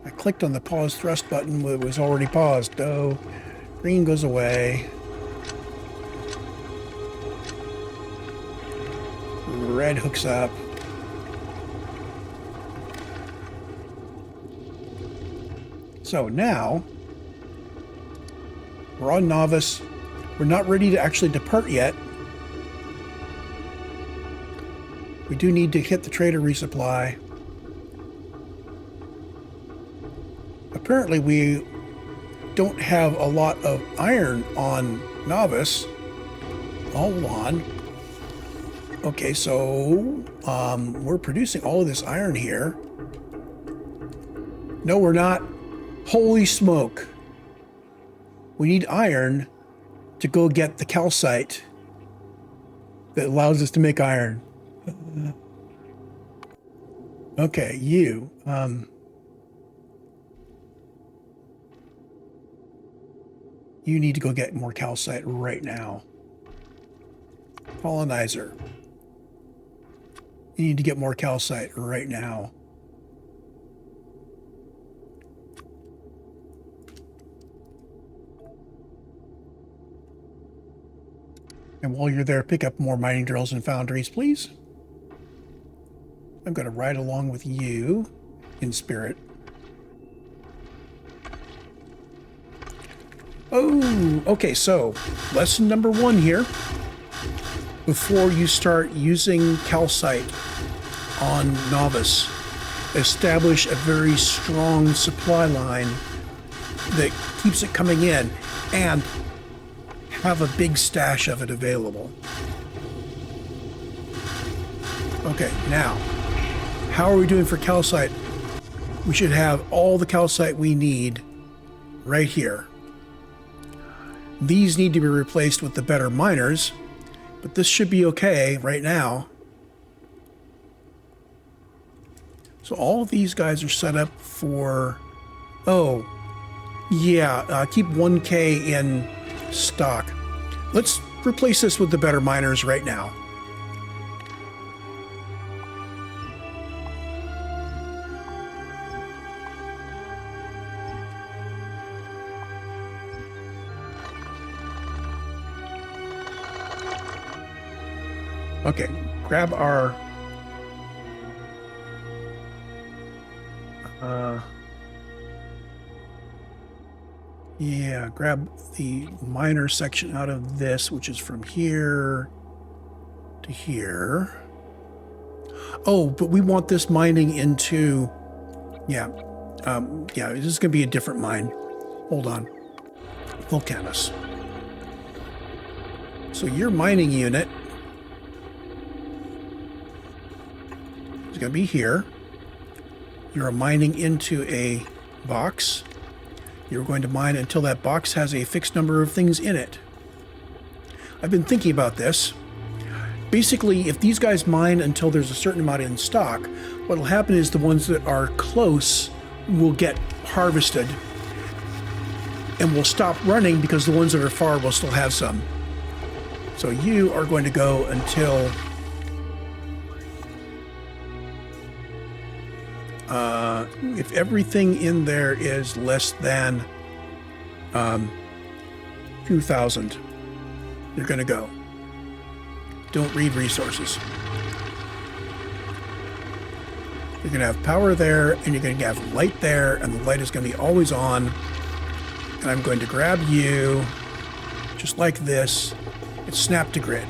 I clicked on the pause thrust button, but it was already paused. Oh, green goes away. Red hooks up. So now, we're on Nauvis. We're not ready to actually depart yet. We do need to hit the trader resupply. Apparently we don't have a lot of iron on Nauvis. Hold on. Okay, so we're producing all of this iron here. No, we're not. Holy smoke. We need iron to go get the calcite that allows us to make iron. Okay, you. You need to go get more calcite right now. Colonizer. You need to get more calcite right now. And while you're there, pick up more mining drills and foundries, please. I'm going to ride along with you in spirit. Oh, okay, so lesson number 1 here. Before you start using calcite on Nauvis, establish a very strong supply line that keeps it coming in and have a big stash of it available. Okay, now, how are we doing for calcite? We should have all the calcite we need right here. These need to be replaced with the better miners, but this should be okay right now. So all of these guys are set up for... Oh, yeah, keep 1K in stock. Let's replace this with the better miners right now. Okay, grab our yeah, grab the miner section out of this, which is from here to here. Oh, but we want this mining into, yeah, this is going to be a different mine. Hold on. Volcanus. So your mining unit is going to be here. You're mining into a box. You're going to mine until that box has a fixed number of things in it. I've been thinking about this. Basically, if these guys mine until there's a certain amount in stock, what will happen is the ones that are close will get harvested and will stop running because the ones that are far will still have some. So you are going to go until if everything in there is less than 2,000, you're going to go. Don't read resources. You're going to have power there, and you're going to have light there, and the light is going to be always on. And I'm going to grab you, just like this, and snap to grid.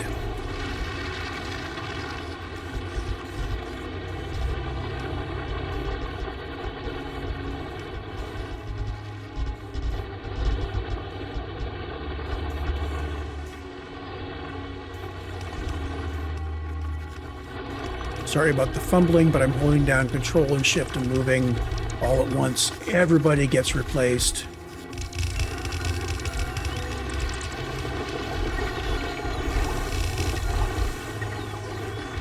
Sorry about the fumbling, but I'm holding down Control and Shift and moving all at once. Everybody gets replaced.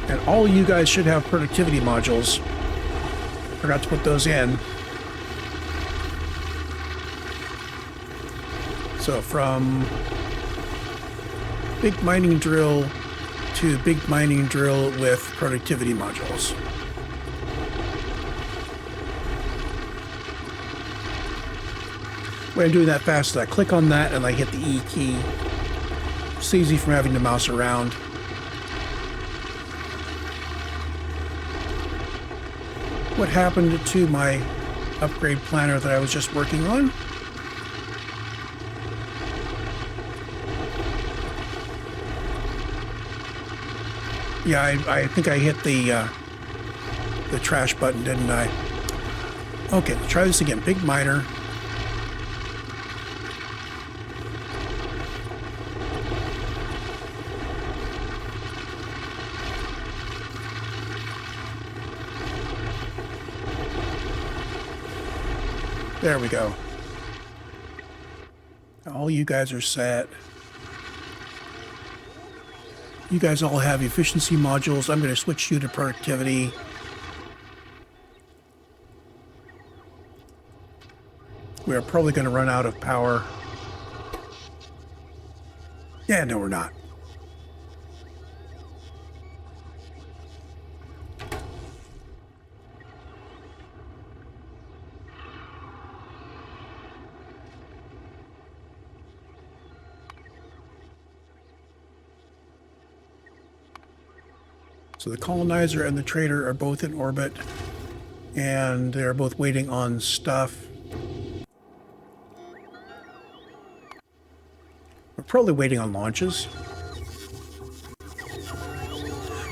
And all you guys should have productivity modules. Forgot to put those in. So from big mining drill to big mining drill with productivity modules. When I'm doing that fast, I click on that and I hit the E key. Saves you from having to mouse around. What happened to my upgrade planner that I was just working on? Yeah, I think I hit the trash button, didn't I? Okay, let's try this again. Big miner. There we go. All you guys are set. You guys all have efficiency modules. I'm going to switch you to productivity. We are probably going to run out of power. Yeah, no, we're not. So the colonizer and the trader are both in orbit, and they're both waiting on stuff. We're probably waiting on launches.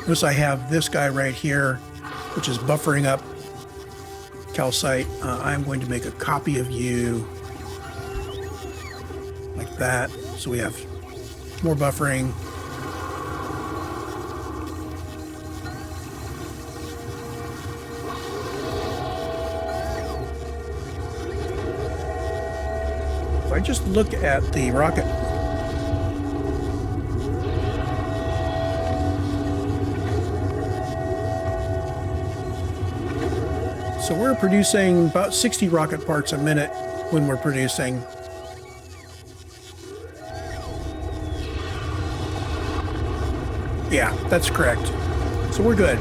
Notice I have this guy right here, which is buffering up calcite. I'm going to make a copy of you like that, so we have more buffering. If I just look at the rocket, so we're producing about 60 rocket parts a minute when we're producing. Yeah, that's correct. So we're good.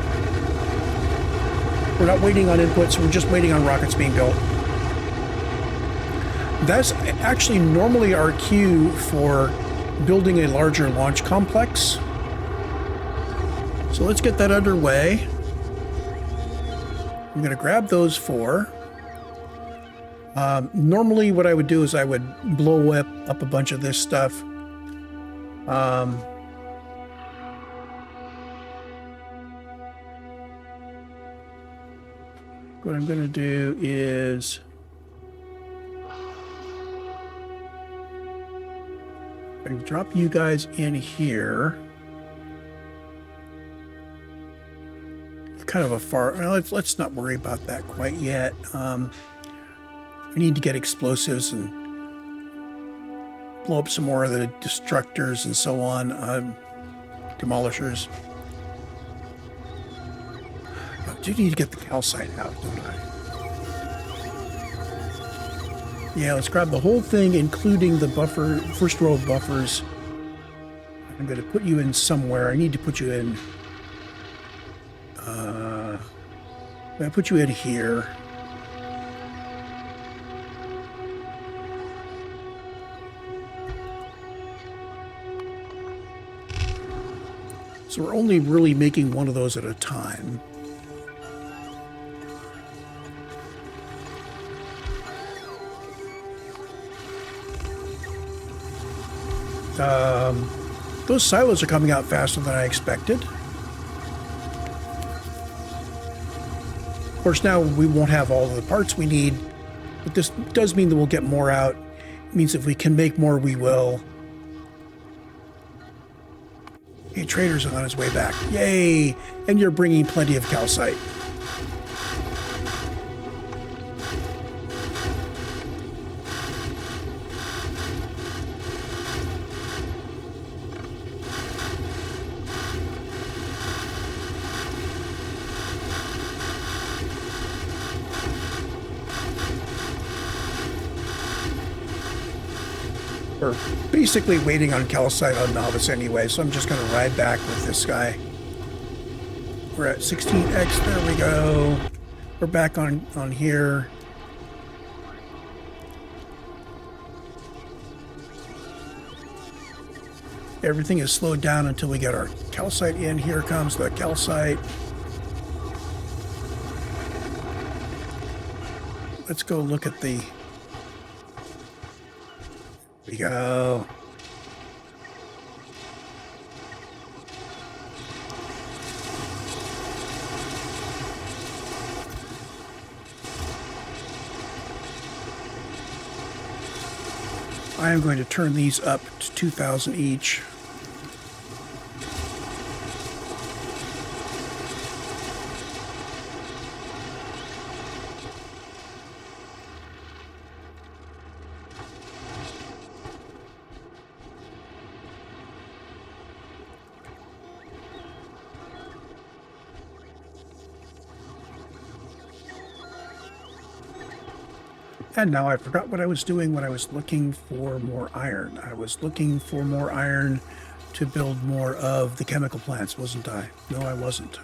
We're not waiting on inputs, we're just waiting on rockets being built. That's actually normally our cue for building a larger launch complex. So let's get that underway. I'm going to grab those four. Normally what I would do is I would blow up a bunch of this stuff. What I'm going to do is I drop you guys in here. It's kind of a far. Well, let's not worry about that quite yet. We need to get explosives and blow up some more of the destructors and so on. Demolishers. I do need to get the calcite out, don't I? Yeah, let's grab the whole thing, including the buffer, first row of buffers. I'm going to put you in somewhere. I need to put you in. I'm going to put you in here. So we're only really making one of those at a time. Those silos are coming out faster than I expected. Of course, now we won't have all of the parts we need, but this does mean that we'll get more out. It means if we can make more, we will. Hey, trader's on his way back. Yay! And you're bringing plenty of calcite. We're basically waiting on Calcite on Nauvis anyway, so I'm just going to ride back with this guy. We're at 16x. There we go. We're back on here. Everything is slowed down until we get our Calcite in. Here comes the Calcite. Let's go look at the... Here we go. I am going to turn these up to 2,000 each. And now I forgot what I was doing when I was looking for more iron. I was looking for more iron to build more of the chemical plants, wasn't I? No, I wasn't.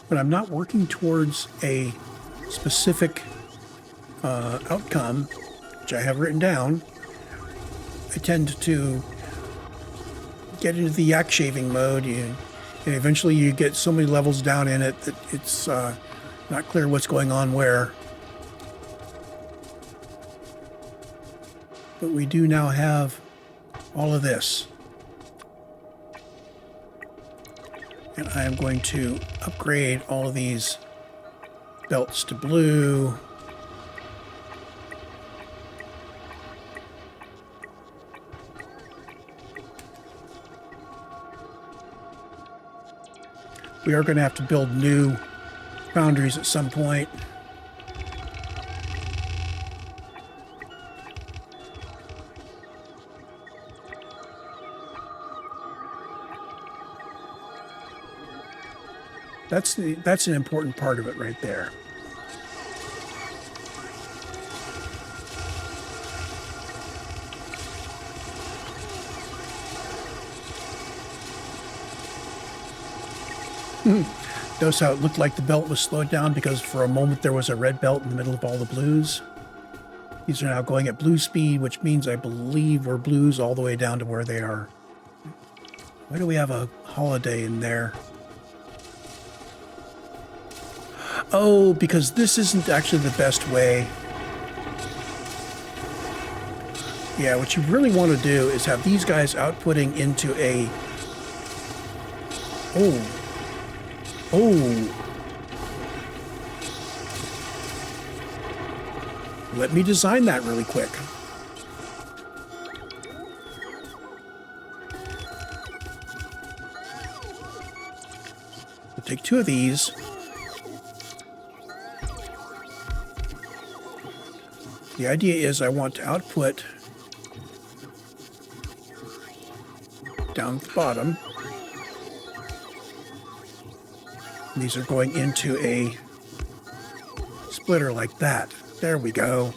But I'm not working towards a specific outcome, which I have written down. I tend to get into the yak shaving mode, and eventually you get so many levels down in it that it's not clear what's going on where. But we do now have all of this. And I am going to upgrade all of these belts to blue. We are going to have to build new foundries at some point. That's an important part of it right there. Notice how it looked like the belt was slowed down because for a moment there was a red belt in the middle of all the blues. These are now going at blue speed, which means I believe we're blues all the way down to where they are. Why do we have a holiday in there? Oh, because this isn't actually the best way. Yeah, what you really want to do is have these guys outputting into a... Oh. Let me design that really quick. We'll take two of these. The idea is I want to output down at the bottom. These are going into a splitter like that. There we go.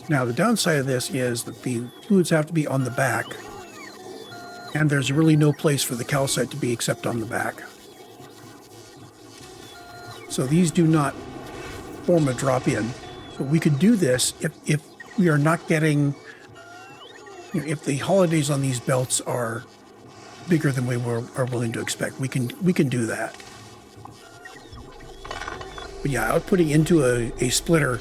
Now, the downside of this is that the fluids have to be on the back, and there's really no place for the calcite to be except on the back. So these do not form a drop-in. But we could do this if we are not getting, if the holidays on these belts are bigger than we are willing to expect. We can do that. But yeah, outputting into a splitter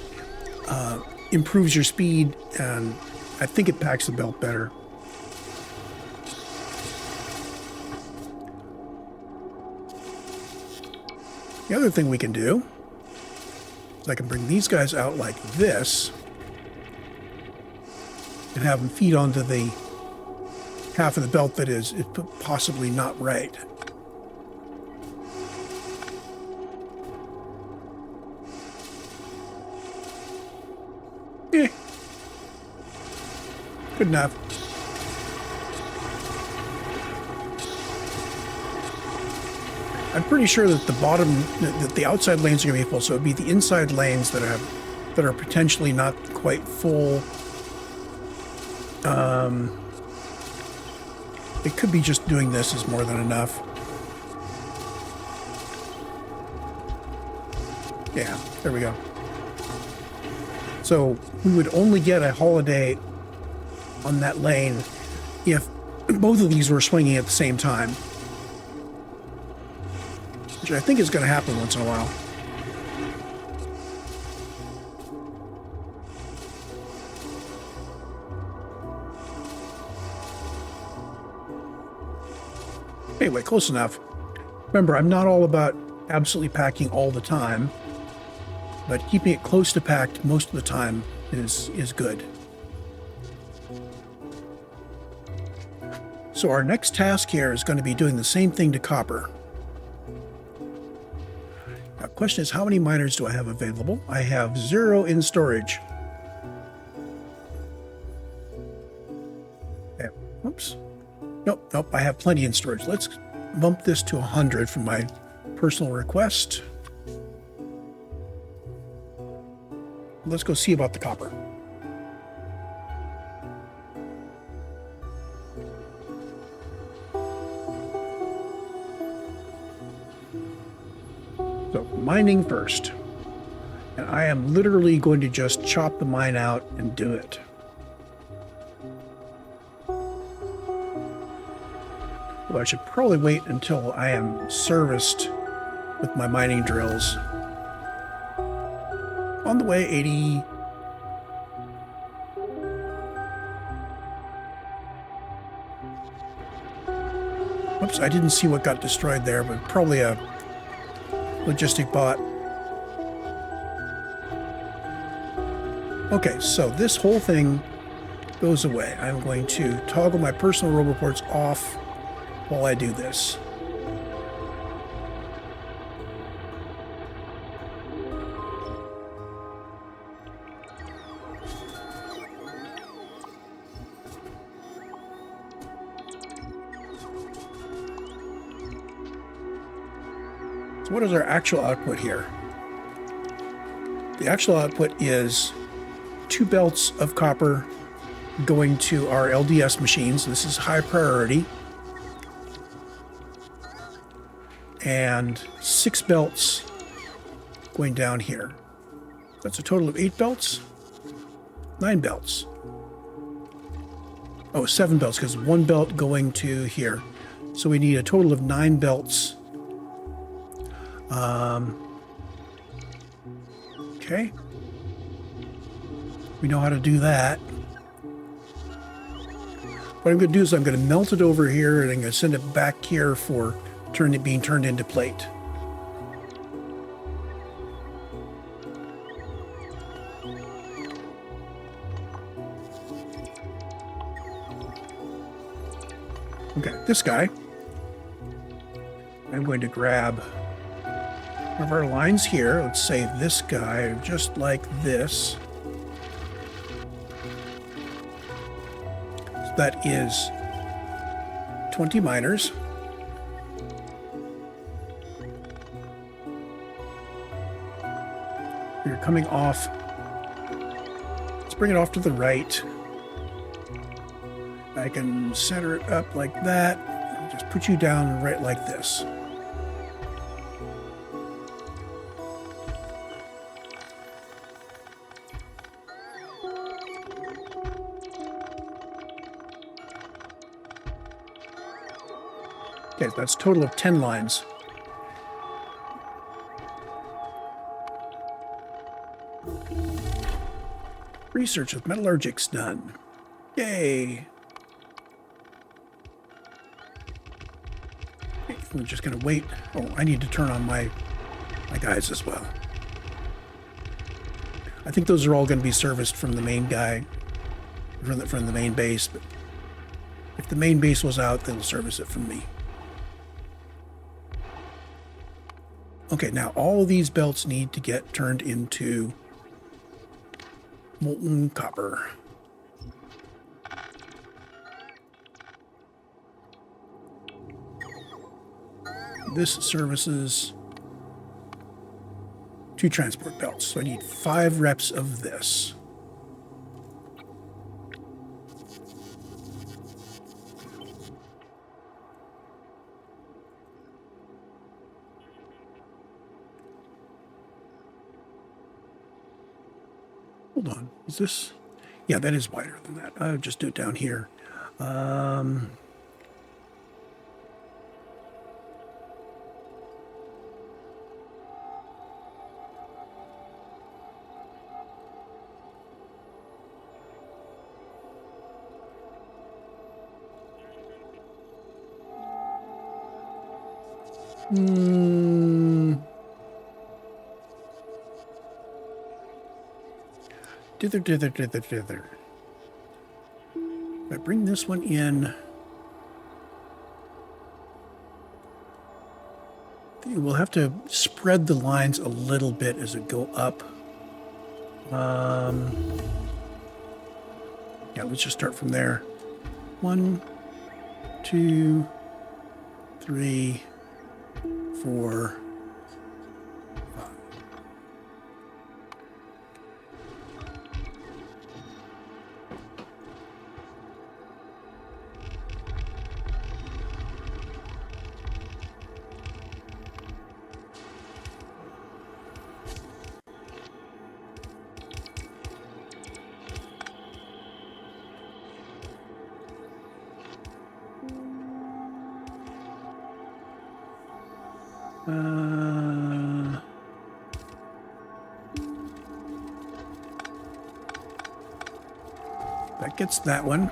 improves your speed, and I think it packs the belt better. The other thing we can do is I can bring these guys out like this and have them feed onto the half of the belt that is possibly not right. Eh. Good enough. I'm pretty sure that the bottom, that the outside lanes are going to be full, so it'd be the inside lanes that are potentially not quite full. It could be just doing this is more than enough. Yeah, there we go. So we would only get a holiday on that lane if both of these were swinging at the same time, which I think is going to happen once in a while. Anyway, close enough. Remember, I'm not all about absolutely packing all the time, but keeping it close to packed most of the time is good. So our next task here is going to be doing the same thing to copper. Now, the question is, how many miners do I have available? I have 0 in storage. Okay. Oops. Nope, I have plenty in storage. Let's bump this to 100 from my personal request. Let's go see about the copper. So, mining first. And I am literally going to just chop the mine out and do it. Well, I should probably wait until I am serviced with my mining drills. On the way, 80. Oops, I didn't see what got destroyed there, but probably a logistic bot. Okay, so this whole thing goes away. I'm going to toggle my personal roboports off while I do this. So what is our actual output here? The actual output is 2 belts of copper going to our LDS machines. This is high priority. And 6 belts going down here. That's a total of 8 belts? 9 belts. Oh, 7 belts, because 1 belt going to here. So we need a total of 9 belts. Okay. We know how to do that. What I'm going to do is I'm going to melt it over here, and I'm going to send it back here for being turned into plate. Okay, this guy, I'm going to grab one of our lines here. Let's say this guy, just like this. So that is 20 miners. You're coming off. Let's bring it off to the right. I can center it up like that. And just put you down right like this. Okay, that's a total of 10 lines. Research with metallurgics done. Yay! Okay, we're just going to wait. Oh, I need to turn on my guys as well. I think those are all going to be serviced from the main guy, from the main base. But If the main base was out, they'll service it from me. Okay, now all of these belts need to get turned into molten copper. This services 2 transport belts, so I need 5 reps of this. Hold on, is this? Yeah, that is wider than that. I'll just do it down here. Dither. If I bring this one in, we'll have to spread the lines a little bit as it go up. Yeah, let's just start from there. 1, 2, 3, 4, 5. That gets that one.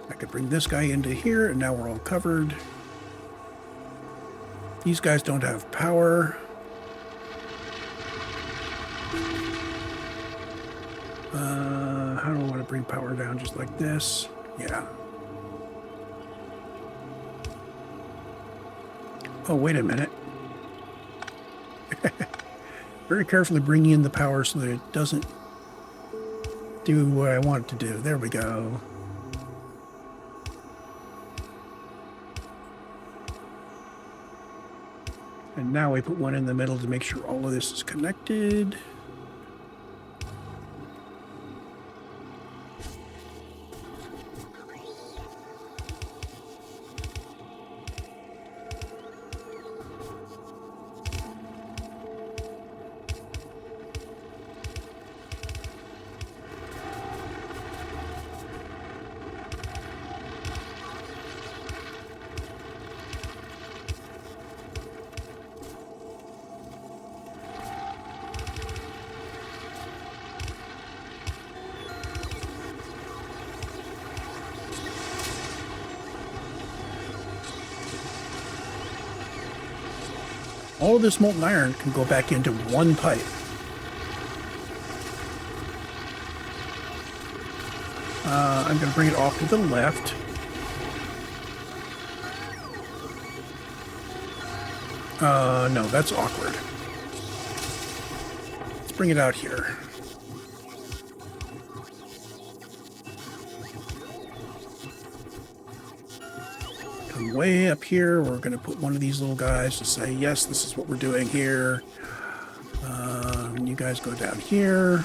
I could bring this guy into here, and now we're all covered. These guys don't have power. How do I want to bring power down? Just like this? Yeah. Oh, wait a minute. Very carefully bringing in the power so that it doesn't do what I want it to do. There we go. And now we put one in the middle to make sure all of this is connected. All of this molten iron can go back into one pipe. I'm going to bring it off to the left. No, that's awkward. Let's bring it out here. Come way up here. We're going to put one of these little guys to say, yes, this is what we're doing here. You guys go down here.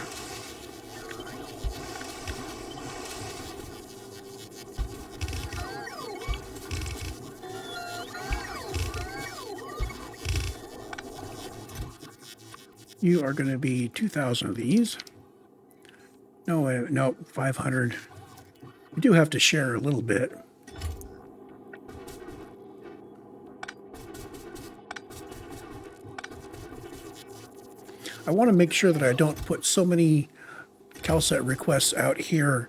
You are going to be 2,000 of these. No, 500. We do have to share a little bit. I want to make sure that I don't put so many calcite requests out here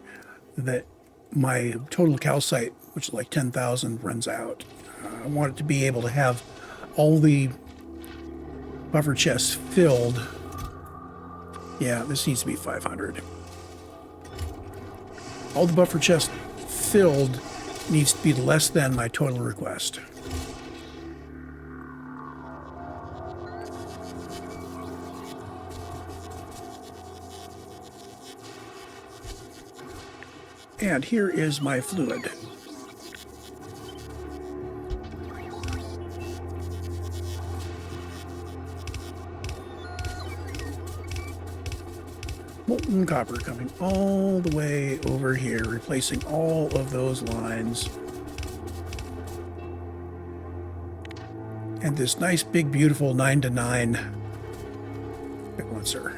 that my total calcite, which is like 10,000, runs out. I want it to be able to have all the buffer chests filled. Yeah, this needs to be 500. all the buffer chests filled needs to be less than my total request. And here is my fluid. Molten copper coming all the way over here, replacing all of those lines. And this nice, big, beautiful 9-to-9 balancer.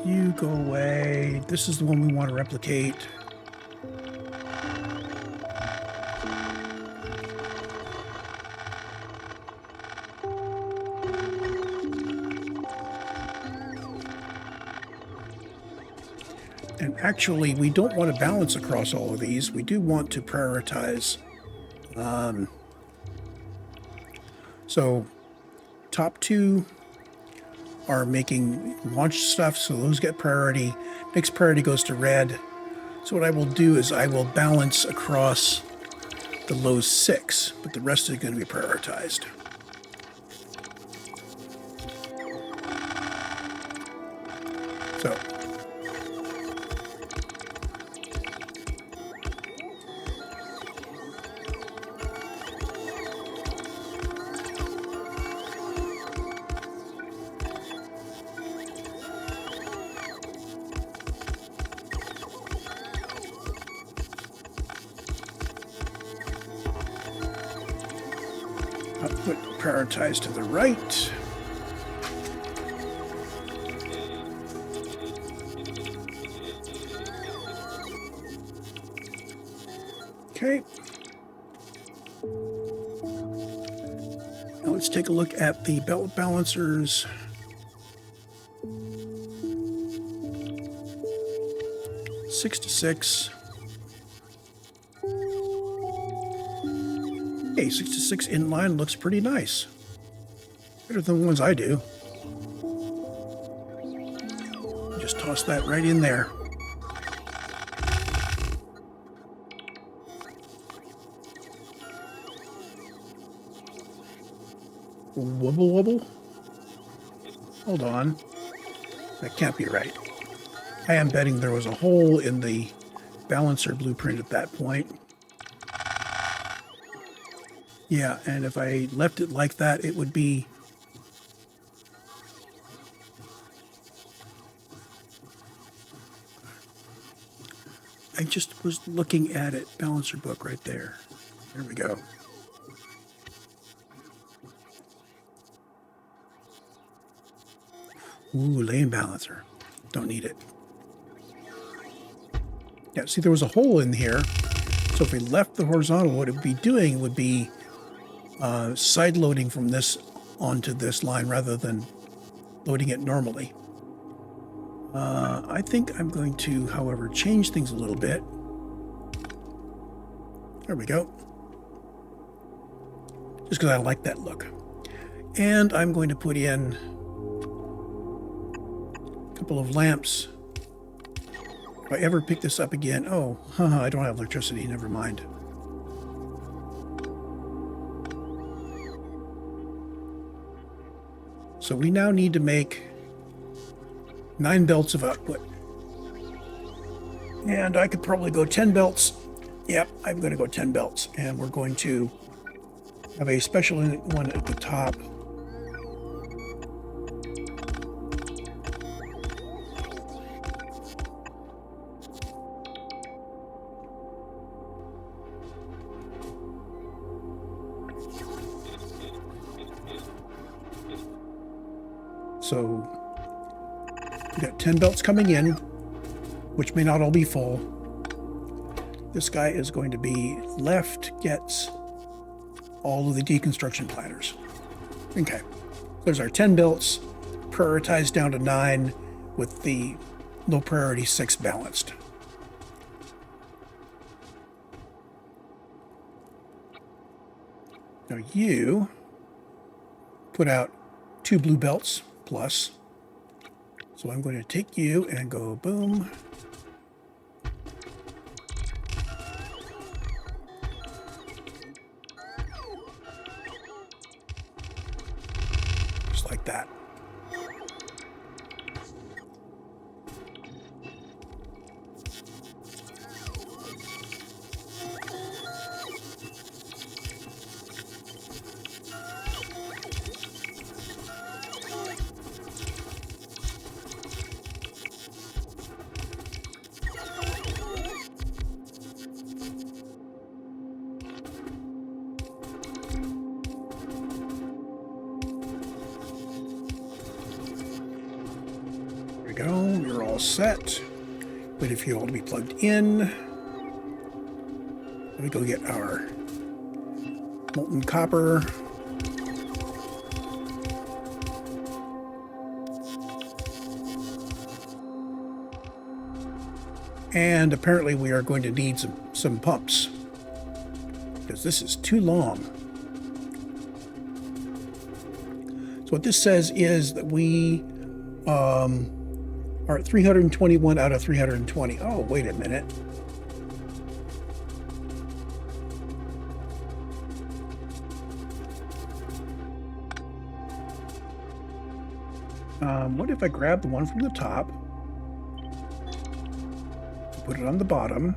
You go away. This is the one we want to replicate. And actually, we don't want to balance across all of these. We do want to prioritize. So, top two are making launch stuff, so those get priority. Next priority goes to red. So what I will do is I will balance across the low 6, but the rest is going to be prioritized. So output prioritized to the right. Okay. Now let's take a look at the belt balancers. Six to 6. Hey, 6 to 6 inline looks pretty nice. Better than the ones I do. Just toss that right in there. Wobble wobble? Hold on. That can't be right. I am betting there was a hole in the balancer blueprint at that point. Yeah, and if I left it like that, it would be... I just was looking at it. Balancer book right there. There we go. Ooh, lane balancer. Don't need it. Yeah, see, there was a hole in here. So if we left the horizontal, what it would be doing would be side loading from this onto this line rather than loading it normally. I think I'm going to, however, change things a little bit. There we go. Just because I like that look. And I'm going to put in a couple of lamps. If I ever pick this up again, oh, I don't have electricity, never mind. So we now need to make 9 belts of output. And I could probably go 10 belts. Yep, I'm going to go 10 belts. And we're going to have a special one at the top. So we got 10 belts coming in, which may not all be full. This guy is going to be left, gets all of the deconstruction planners. Okay, there's our 10 belts, prioritized down to 9 with the low priority 6 balanced. Now you put out 2 blue belts plus. So I'm going to take you and go boom. Just like that. Go, you're all set. Wait for you all to be plugged in. Let me go get our molten copper. And apparently we are going to need some pumps because this is too long. So what this says is that we are at 321 out of 320. Oh, wait a minute. What if I grab the one from the top, put it on the bottom,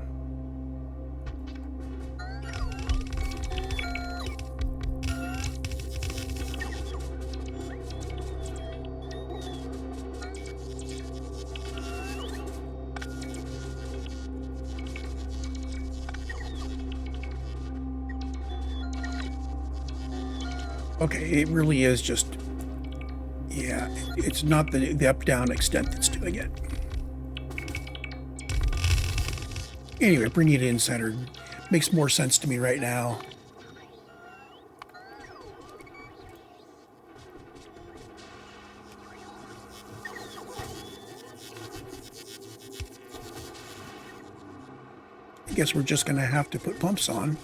okay, it really is just, yeah, it's not the up-down extent that's doing it. Anyway, bringing it in centered makes more sense to me right now. I guess we're just going to have to put pumps on.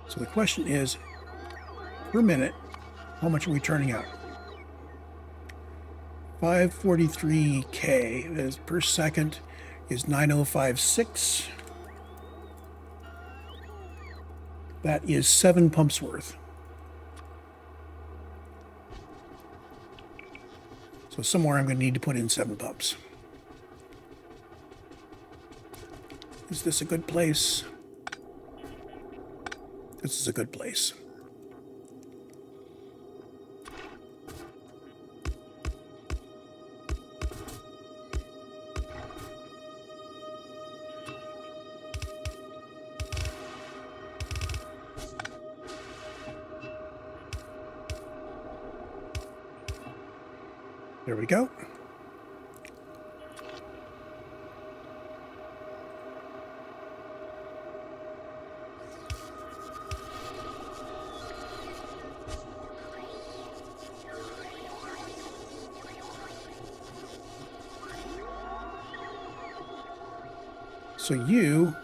So the question is, per minute, how much are we turning out? 543K is per second is 9056. That is 7 pumps worth. So somewhere I'm going to need to put in 7 pumps. Is this a good place? This is a good place. There we go. So you,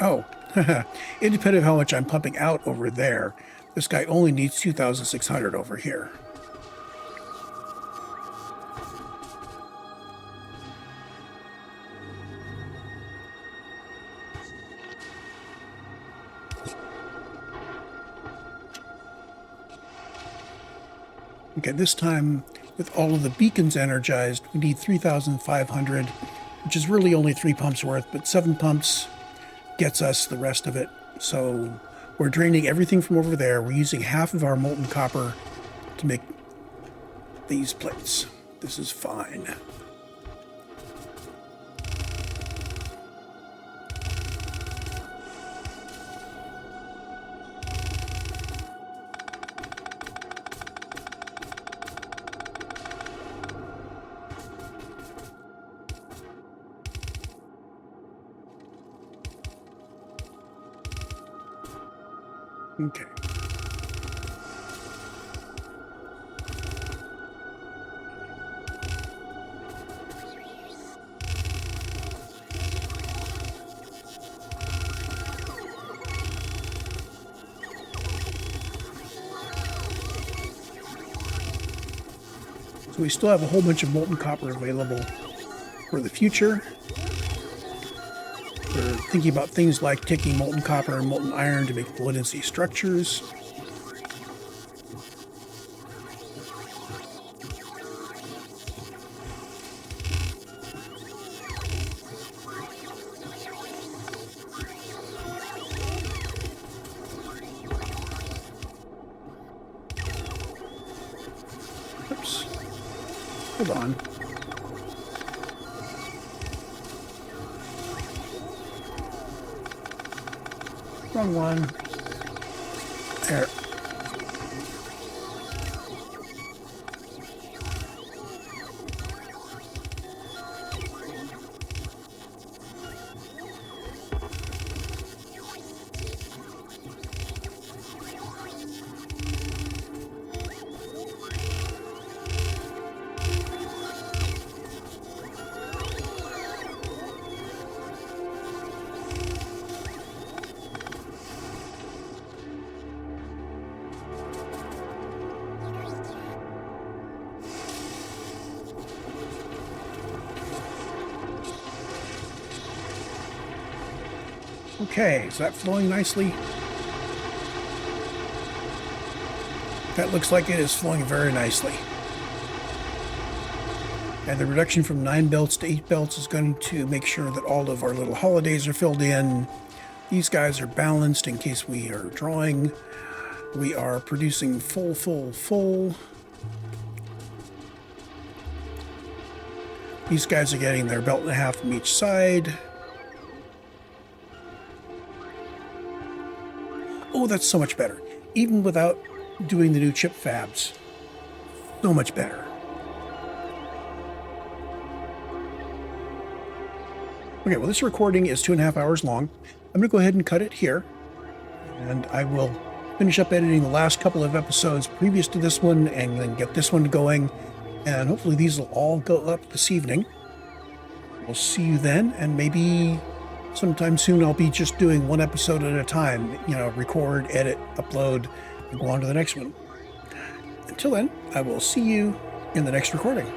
oh, independent of how much I'm pumping out over there, this guy only needs 2,600 over here. Okay, this time, with all of the beacons energized, we need 3,500, which is really only 3 pumps worth, but 7 pumps gets us the rest of it. So we're draining everything from over there. We're using half of our molten copper to make these plates. This is fine. Okay. So we still have a whole bunch of molten copper available for the future. We're thinking about things like taking molten copper and molten iron to make low-density structures. Oops. Hold on. Wrong one. There. Okay, is that flowing nicely? That looks like it is flowing very nicely. And the reduction from 9 belts to 8 belts is going to make sure that all of our little holidays are filled in. These guys are balanced in case we are drawing. We are producing full. These guys are getting their belt and a half from each side. Oh, that's so much better. Even without doing the new chip fabs. So much better. Okay, well, this recording is 2.5 hours long. I'm going to go ahead and cut it here. And I will finish up editing the last couple of episodes previous to this one and then get this one going. And hopefully these will all go up this evening. We'll see you then, and maybe sometime soon I'll be just doing one episode at a time. You know, record, edit, upload, and go on to the next one. Until then, I will see you in the next recording.